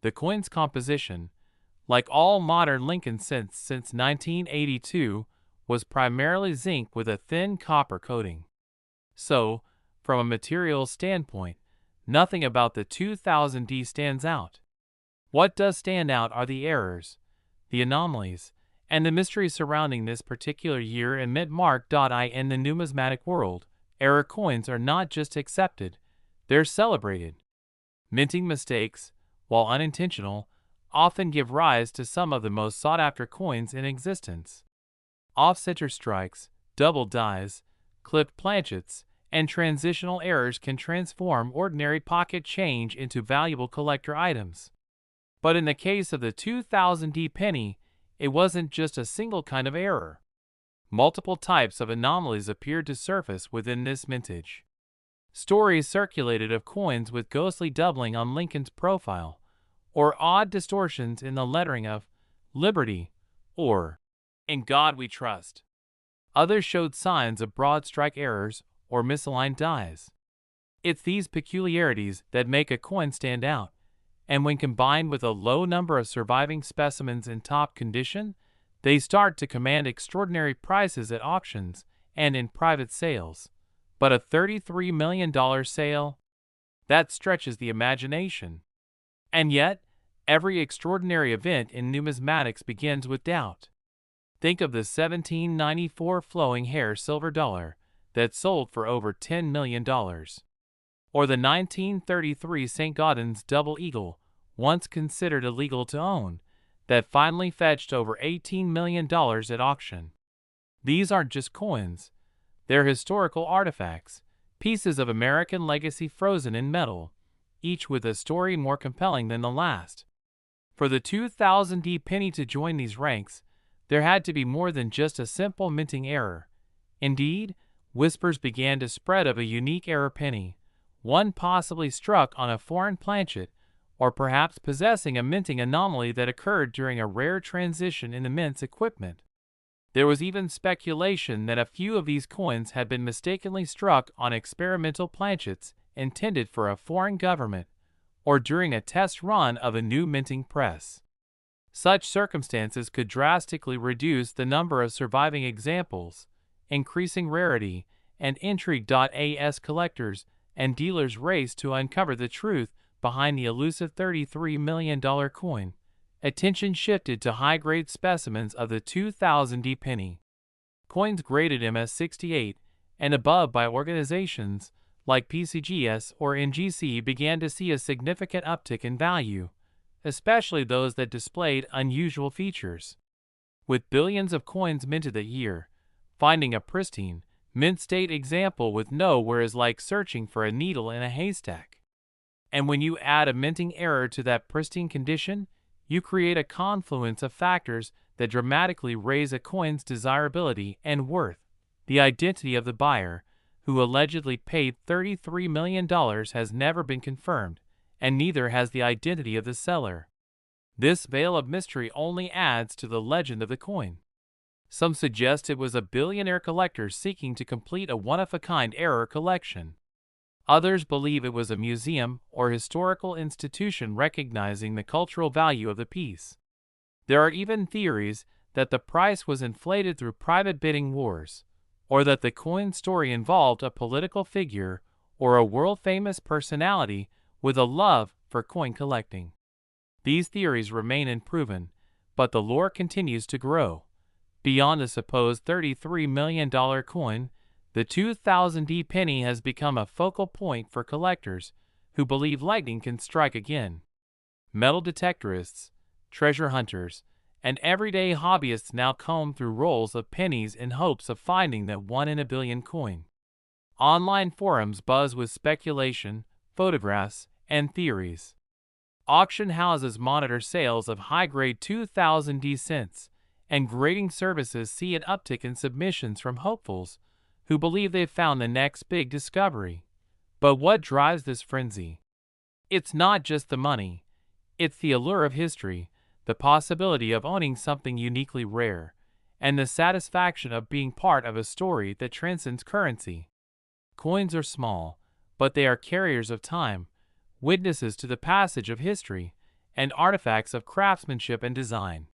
The coin's composition, like all modern Lincoln cents since 1982, was primarily zinc with a thin copper coating. So, from a material standpoint, nothing about the 2000D stands out. What does stand out are the errors, the anomalies, and the mystery surrounding this particular year and mint mark. In the numismatic world, error coins are not just accepted, they're celebrated. Minting mistakes, while unintentional, often give rise to some of the most sought-after coins in existence. Off-center strikes, double dies, clipped planchets, and transitional errors can transform ordinary pocket change into valuable collector items. But in the case of the 2000D penny, it wasn't just a single kind of error. Multiple types of anomalies appeared to surface within this mintage. Stories circulated of coins with ghostly doubling on Lincoln's profile, or odd distortions in the lettering of Liberty or In God We Trust. Others showed signs of broad strike errors or misaligned dies. It's these peculiarities that make a coin stand out, and when combined with a low number of surviving specimens in top condition, they start to command extraordinary prices at auctions and in private sales. But a $33 million sale? That stretches the imagination. And yet, every extraordinary event in numismatics begins with doubt. Think of the 1794 flowing hair silver dollar that sold for over $10 million. Or the 1933 St. Gaudens double eagle, once considered illegal to own, that finally fetched over $18 million at auction. These aren't just coins. They're historical artifacts, pieces of American legacy frozen in metal, each with a story more compelling than the last. For the 2000D penny to join these ranks, there had to be more than just a simple minting error. Indeed, whispers began to spread of a unique error penny, one possibly struck on a foreign planchet, or perhaps possessing a minting anomaly that occurred during a rare transition in the mint's equipment. There was even speculation that a few of these coins had been mistakenly struck on experimental planchets intended for a foreign government, or during a test run of a new minting press. Such circumstances could drastically reduce the number of surviving examples, increasing rarity and intrigue. As collectors and dealers raced to uncover the truth behind the elusive $33 million coin, attention shifted to high-grade specimens of the 2000D penny. Coins graded MS-68 and above by organizations like PCGS or NGC began to see a significant uptick in value, especially those that displayed unusual features. With billions of coins minted that year, finding a pristine, mint-state example with nowhere is like searching for a needle in a haystack. And when you add a minting error to that pristine condition, you create a confluence of factors that dramatically raise a coin's desirability and worth. The identity of the buyer, who allegedly paid $33 million, has never been confirmed, and neither has the identity of the seller. This veil of mystery only adds to the legend of the coin. Some suggest it was a billionaire collector seeking to complete a one-of-a-kind error collection. Others believe it was a museum or historical institution recognizing the cultural value of the piece. There are even theories that the price was inflated through private bidding wars, or that the coin story involved a political figure or a world-famous personality with a love for coin collecting. These theories remain unproven, but the lore continues to grow. Beyond the supposed $33 million coin, the 2000D penny has become a focal point for collectors who believe lightning can strike again. Metal detectorists, treasure hunters, and everyday hobbyists now comb through rolls of pennies in hopes of finding that one-in-a-billion coin. Online forums buzz with speculation, photographs, and theories. Auction houses monitor sales of high-grade 2000D cents, and grading services see an uptick in submissions from hopefuls who believe they've found the next big discovery. But what drives this frenzy? It's not just the money. It's the allure of history, the possibility of owning something uniquely rare, and the satisfaction of being part of a story that transcends currency. Coins are small, but they are carriers of time, witnesses to the passage of history, and artifacts of craftsmanship and design.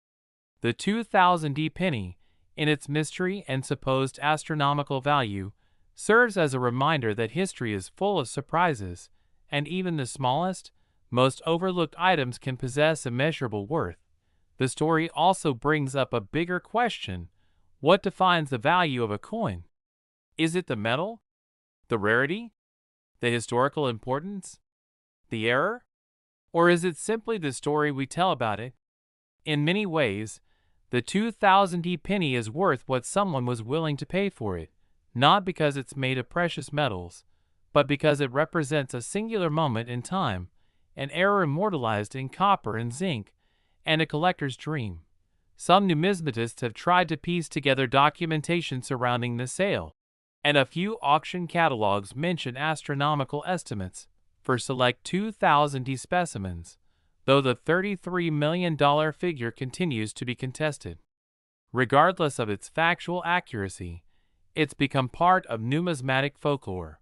The 2000 penny, in its mystery and supposed astronomical value, serves as a reminder that history is full of surprises, and even the smallest, most overlooked items can possess immeasurable worth. The story also brings up a bigger question: what defines the value of a coin? Is it the metal? The rarity? The historical importance? The error? Or is it simply the story we tell about it? In many ways, the 2000 penny is worth what someone was willing to pay for it, not because it's made of precious metals, but because it represents a singular moment in time, an era immortalized in copper and zinc, and a collector's dream. Some numismatists have tried to piece together documentation surrounding the sale, and a few auction catalogs mention astronomical estimates for select 2000 specimens, though the $33 million figure continues to be contested. Regardless of its factual accuracy, it's become part of numismatic folklore.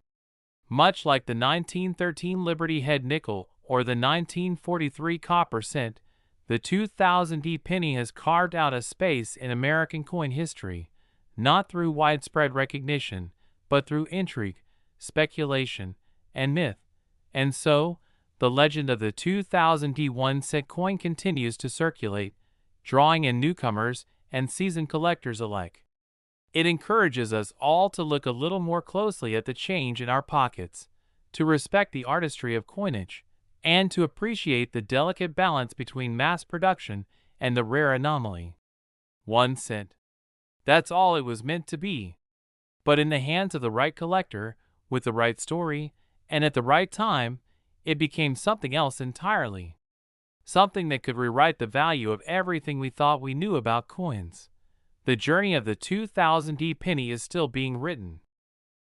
Much like the 1913 Liberty Head nickel or the 1943 copper cent, the 2000 penny has carved out a space in American coin history, not through widespread recognition, but through intrigue, speculation, and myth. And so, the legend of the 2001 cent coin continues to circulate, drawing in newcomers and seasoned collectors alike. It encourages us all to look a little more closely at the change in our pockets, to respect the artistry of coinage, and to appreciate the delicate balance between mass production and the rare anomaly. 1 cent. That's all it was meant to be. But in the hands of the right collector, with the right story, and at the right time, it became something else entirely. Something that could rewrite the value of everything we thought we knew about coins. The journey of the 2000 penny is still being written.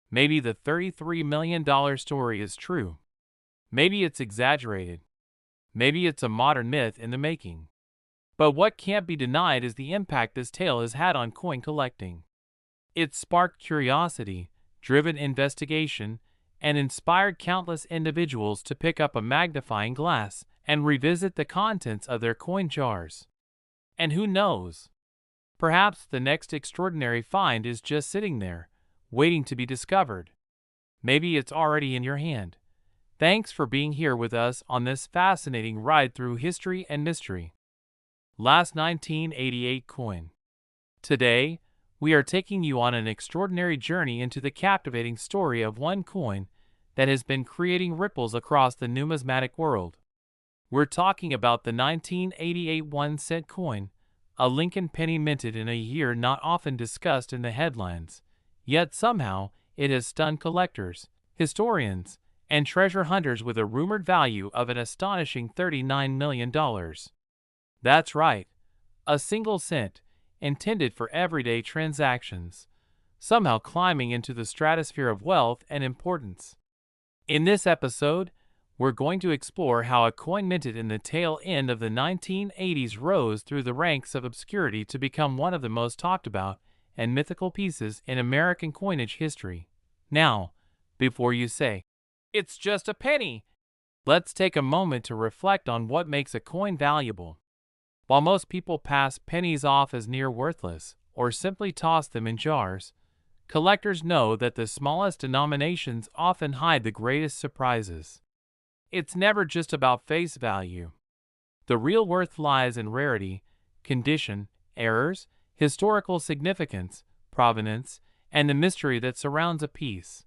Maybe the $33 million story is true. Maybe it's exaggerated. Maybe it's a modern myth in the making. But what can't be denied is the impact this tale has had on coin collecting. It sparked curiosity, driven investigation, and inspired countless individuals to pick up a magnifying glass and revisit the contents of their coin jars. And who knows? Perhaps the next extraordinary find is just sitting there, waiting to be discovered. Maybe it's already in your hand. Thanks for being here with us on this fascinating ride through history and mystery. Last 1988 coin. Today, we are taking you on an extraordinary journey into the captivating story of one coin that has been creating ripples across the numismatic world. We're talking about the 1988 1-cent coin, a Lincoln penny minted in a year not often discussed in the headlines, yet somehow it has stunned collectors, historians, and treasure hunters with a rumored value of an astonishing $39 million. That's right, a single cent, intended for everyday transactions, somehow climbing into the stratosphere of wealth and importance. In this episode, we're going to explore how a coin minted in the tail end of the 1980s rose through the ranks of obscurity to become one of the most talked about and mythical pieces in American coinage history. Now, before you say, "It's just a penny," let's take a moment to reflect on what makes a coin valuable. While most people pass pennies off as near worthless or simply toss them in jars, collectors know that the smallest denominations often hide the greatest surprises. It's never just about face value. The real worth lies in rarity, condition, errors, historical significance, provenance, and the mystery that surrounds a piece.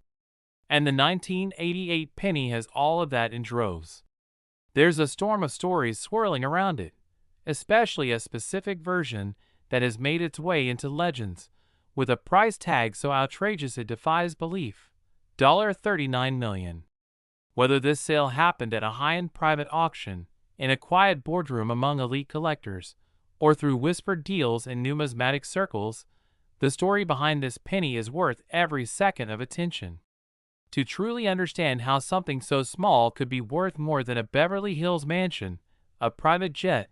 And the 1988 penny has all of that in droves. There's a storm of stories swirling around it, especially a specific version that has made its way into legends, with a price tag so outrageous it defies belief: $39 million. Whether this sale happened at a high-end private auction, in a quiet boardroom among elite collectors, or through whispered deals in numismatic circles, the story behind this penny is worth every second of attention. To truly understand how something so small could be worth more than a Beverly Hills mansion, a private jet,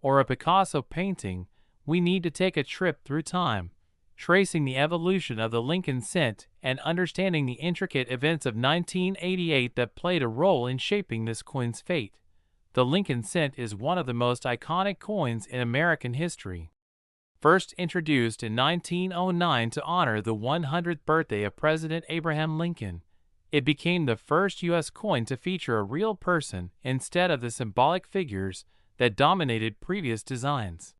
or a Picasso painting, we need to take a trip through time, tracing the evolution of the Lincoln cent and understanding the intricate events of 1988 that played a role in shaping this coin's fate. The Lincoln cent is one of the most iconic coins in American history. First introduced in 1909 to honor the 100th birthday of President Abraham Lincoln, it became the first U.S. coin to feature a real person instead of the symbolic figures that dominated previous designs.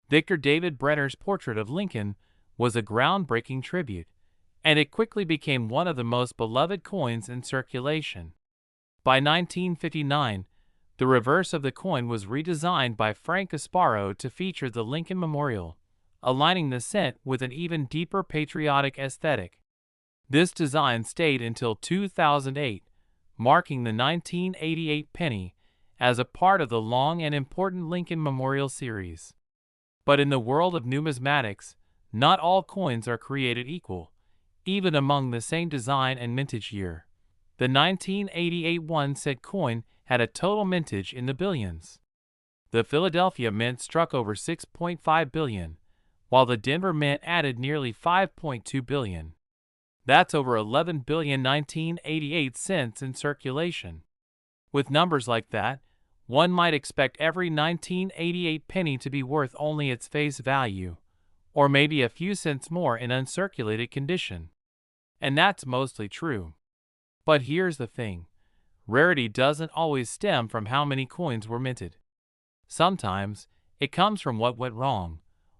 Victor David Brenner's portrait of Lincoln was a groundbreaking tribute, and it quickly became one of the most beloved coins in circulation. By 1959, the reverse of the coin was redesigned by Frank Casparo to feature the Lincoln Memorial, aligning the cent with an even deeper patriotic aesthetic. This design stayed until 2008, marking the 1988 penny as a part of the long and important Lincoln Memorial series. But in the world of numismatics, not all coins are created equal, even among the same design and mintage year. The 1988 1-cent coin had a total mintage in the billions. The Philadelphia Mint struck over 6.5 billion, while the Denver Mint added nearly 5.2 billion. That's over 11 billion 1988 cents in circulation. With numbers like that, one might expect every 1988 penny to be worth only its face value, or maybe a few cents more in uncirculated condition. And that's mostly true. But here's the thing. Rarity doesn't always stem from how many coins were minted. Sometimes, it comes from what went wrong,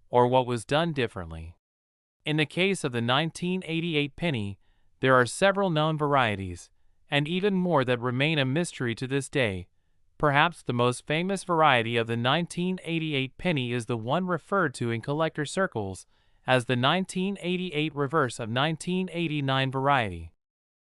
or what was done differently. In the case of the 1988 penny, there are several known varieties, and even more that remain a mystery to this day. Perhaps the most famous variety of the 1988 penny is the one referred to in collector circles as the 1988 reverse of 1989 variety.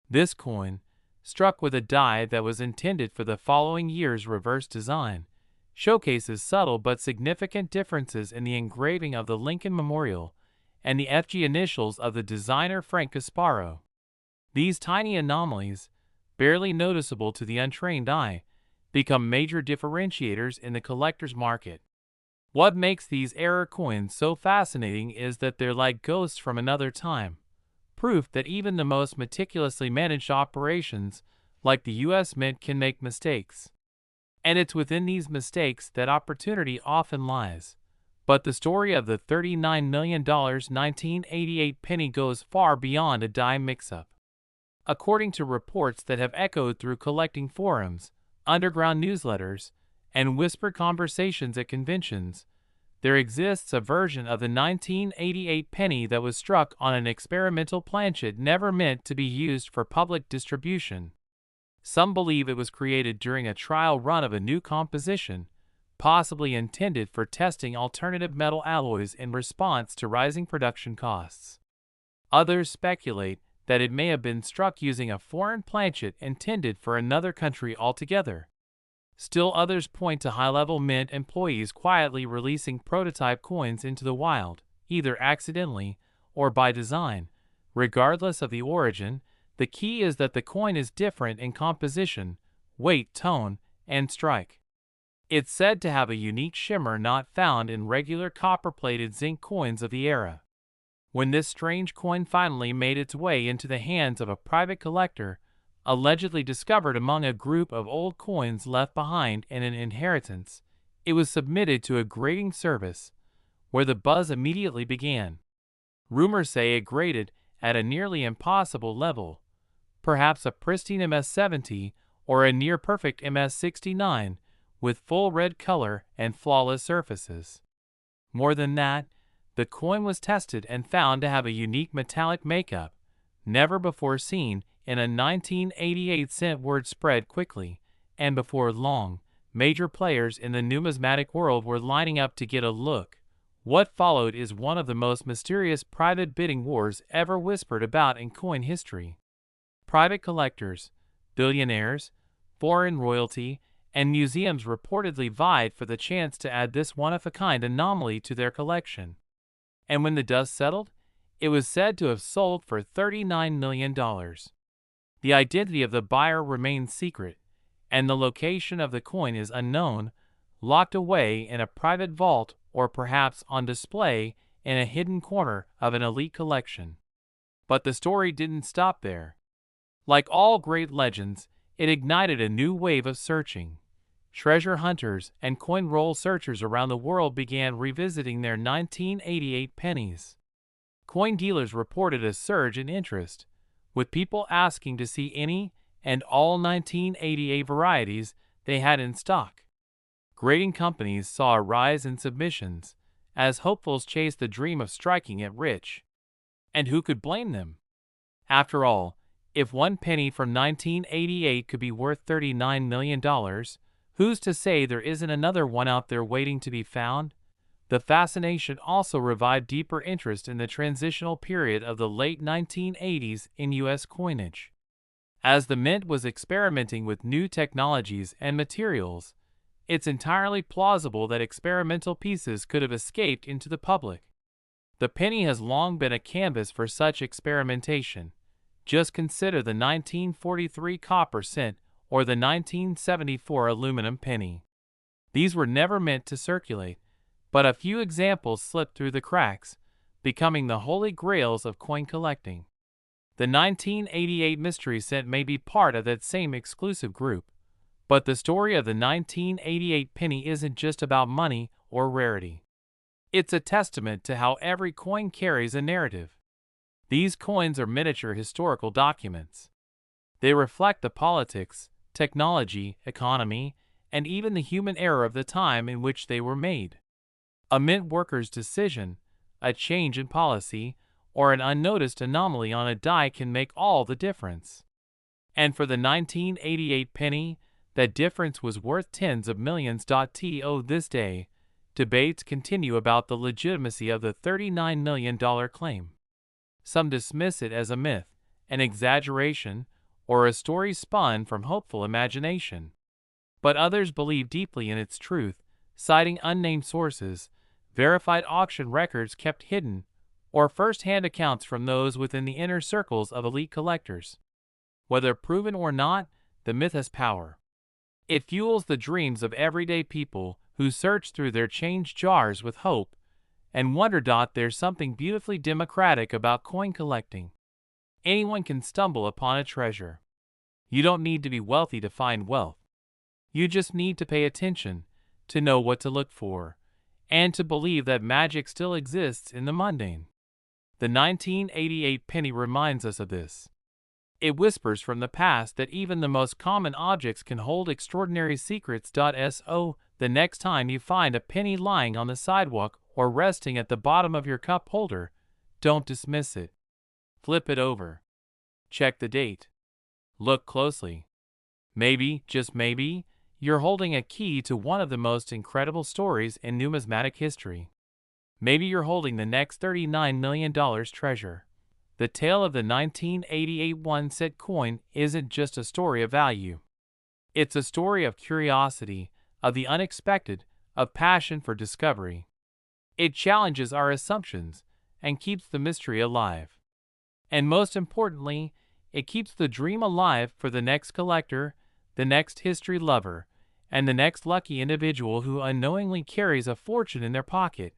This coin, struck with a die that was intended for the following year's reverse design, showcases subtle but significant differences in the engraving of the Lincoln Memorial and the FG initials of the designer Frank Casparo. These tiny anomalies, barely noticeable to the untrained eye, become major differentiators in the collector's market. What makes these error coins so fascinating is that they're like ghosts from another time, proof that even the most meticulously managed operations, like the U.S. Mint, can make mistakes. And it's within these mistakes that opportunity often lies. But the story of the $39 million 1988 penny goes far beyond a die mix-up. According to reports that have echoed through collecting forums, underground newsletters, and whispered conversations at conventions, there exists a version of the 1988 penny that was struck on an experimental planchet never meant to be used for public distribution. Some believe it was created during a trial run of a new composition, possibly intended for testing alternative metal alloys in response to rising production costs. Others speculate that it may have been struck using a foreign planchet intended for another country altogether. Still others point to high-level mint employees quietly releasing prototype coins into the wild, either accidentally or by design. Regardless of the origin, the key is that the coin is different in composition, weight, tone, and strike. It's said to have a unique shimmer not found in regular copper-plated zinc coins of the era. When this strange coin finally made its way into the hands of a private collector, allegedly discovered among a group of old coins left behind in an inheritance, it was submitted to a grading service, where the buzz immediately began. Rumors say it graded at a nearly impossible level, perhaps a pristine MS-70 or a near-perfect MS-69, with full red color and flawless surfaces. More than that, the coin was tested and found to have a unique metallic makeup, never before seen in a 1988 cent. Word spread quickly, and before long, major players in the numismatic world were lining up to get a look. What followed is one of the most mysterious private bidding wars ever whispered about in coin history. Private collectors, billionaires, foreign royalty, and museums reportedly vied for the chance to add this one-of-a-kind anomaly to their collection. And when the dust settled, it was said to have sold for $39 million. The identity of the buyer remains secret, and the location of the coin is unknown, locked away in a private vault or perhaps on display in a hidden corner of an elite collection. But the story didn't stop there. Like all great legends, it ignited a new wave of searching. Treasure hunters and coin roll searchers around the world began revisiting their 1988 pennies. Coin dealers reported a surge in interest, with people asking to see any and all 1988 varieties they had in stock. Grading companies saw a rise in submissions, as hopefuls chased the dream of striking it rich. And who could blame them? After all, if one penny from 1988 could be worth $39 million, who's to say there isn't another one out there waiting to be found? The fascination also revived deeper interest in the transitional period of the late 1980s in U.S. coinage. As the mint was experimenting with new technologies and materials, it's entirely plausible that experimental pieces could have escaped into the public. The penny has long been a canvas for such experimentation. Just consider the 1943 copper cent or the 1974 aluminum penny. These were never meant to circulate, but a few examples slipped through the cracks, becoming the holy grails of coin collecting. The 1988 mystery cent may be part of that same exclusive group, but the story of the 1988 penny isn't just about money or rarity. It's a testament to how every coin carries a narrative. These coins are miniature historical documents. They reflect the politics, technology, economy, and even the human error of the time in which they were made. A mint worker's decision, a change in policy, or an unnoticed anomaly on a die can make all the difference. And for the 1988 penny, that difference was worth tens of millions. To this day, debates continue about the legitimacy of the $39 million claim. Some dismiss it as a myth, an exaggeration, or a story spun from hopeful imagination. But others believe deeply in its truth, citing unnamed sources, verified auction records kept hidden, or first-hand accounts from those within the inner circles of elite collectors. Whether proven or not, the myth has power. It fuels the dreams of everyday people who search through their change jars with hope and wonder. There's something beautifully democratic about coin collecting. Anyone can stumble upon a treasure. You don't need to be wealthy to find wealth. You just need to pay attention, to know what to look for, and to believe that magic still exists in the mundane. The 1988 penny reminds us of this. It whispers from the past that even the most common objects can hold extraordinary secrets. So, the next time you find a penny lying on the sidewalk or resting at the bottom of your cup holder, don't dismiss it. Flip it over. Check the date. Look closely. Maybe, just maybe, you're holding a key to one of the most incredible stories in numismatic history. Maybe you're holding the next $39 million treasure. The tale of the 1988 one-cent coin isn't just a story of value. It's a story of curiosity, of the unexpected, of passion for discovery. It challenges our assumptions and keeps the mystery alive. And most importantly, it keeps the dream alive for the next collector, the next history lover, and the next lucky individual who unknowingly carries a fortune in their pocket.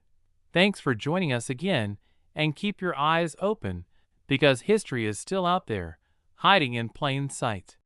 Thanks for joining us again, and keep your eyes open, because history is still out there, hiding in plain sight.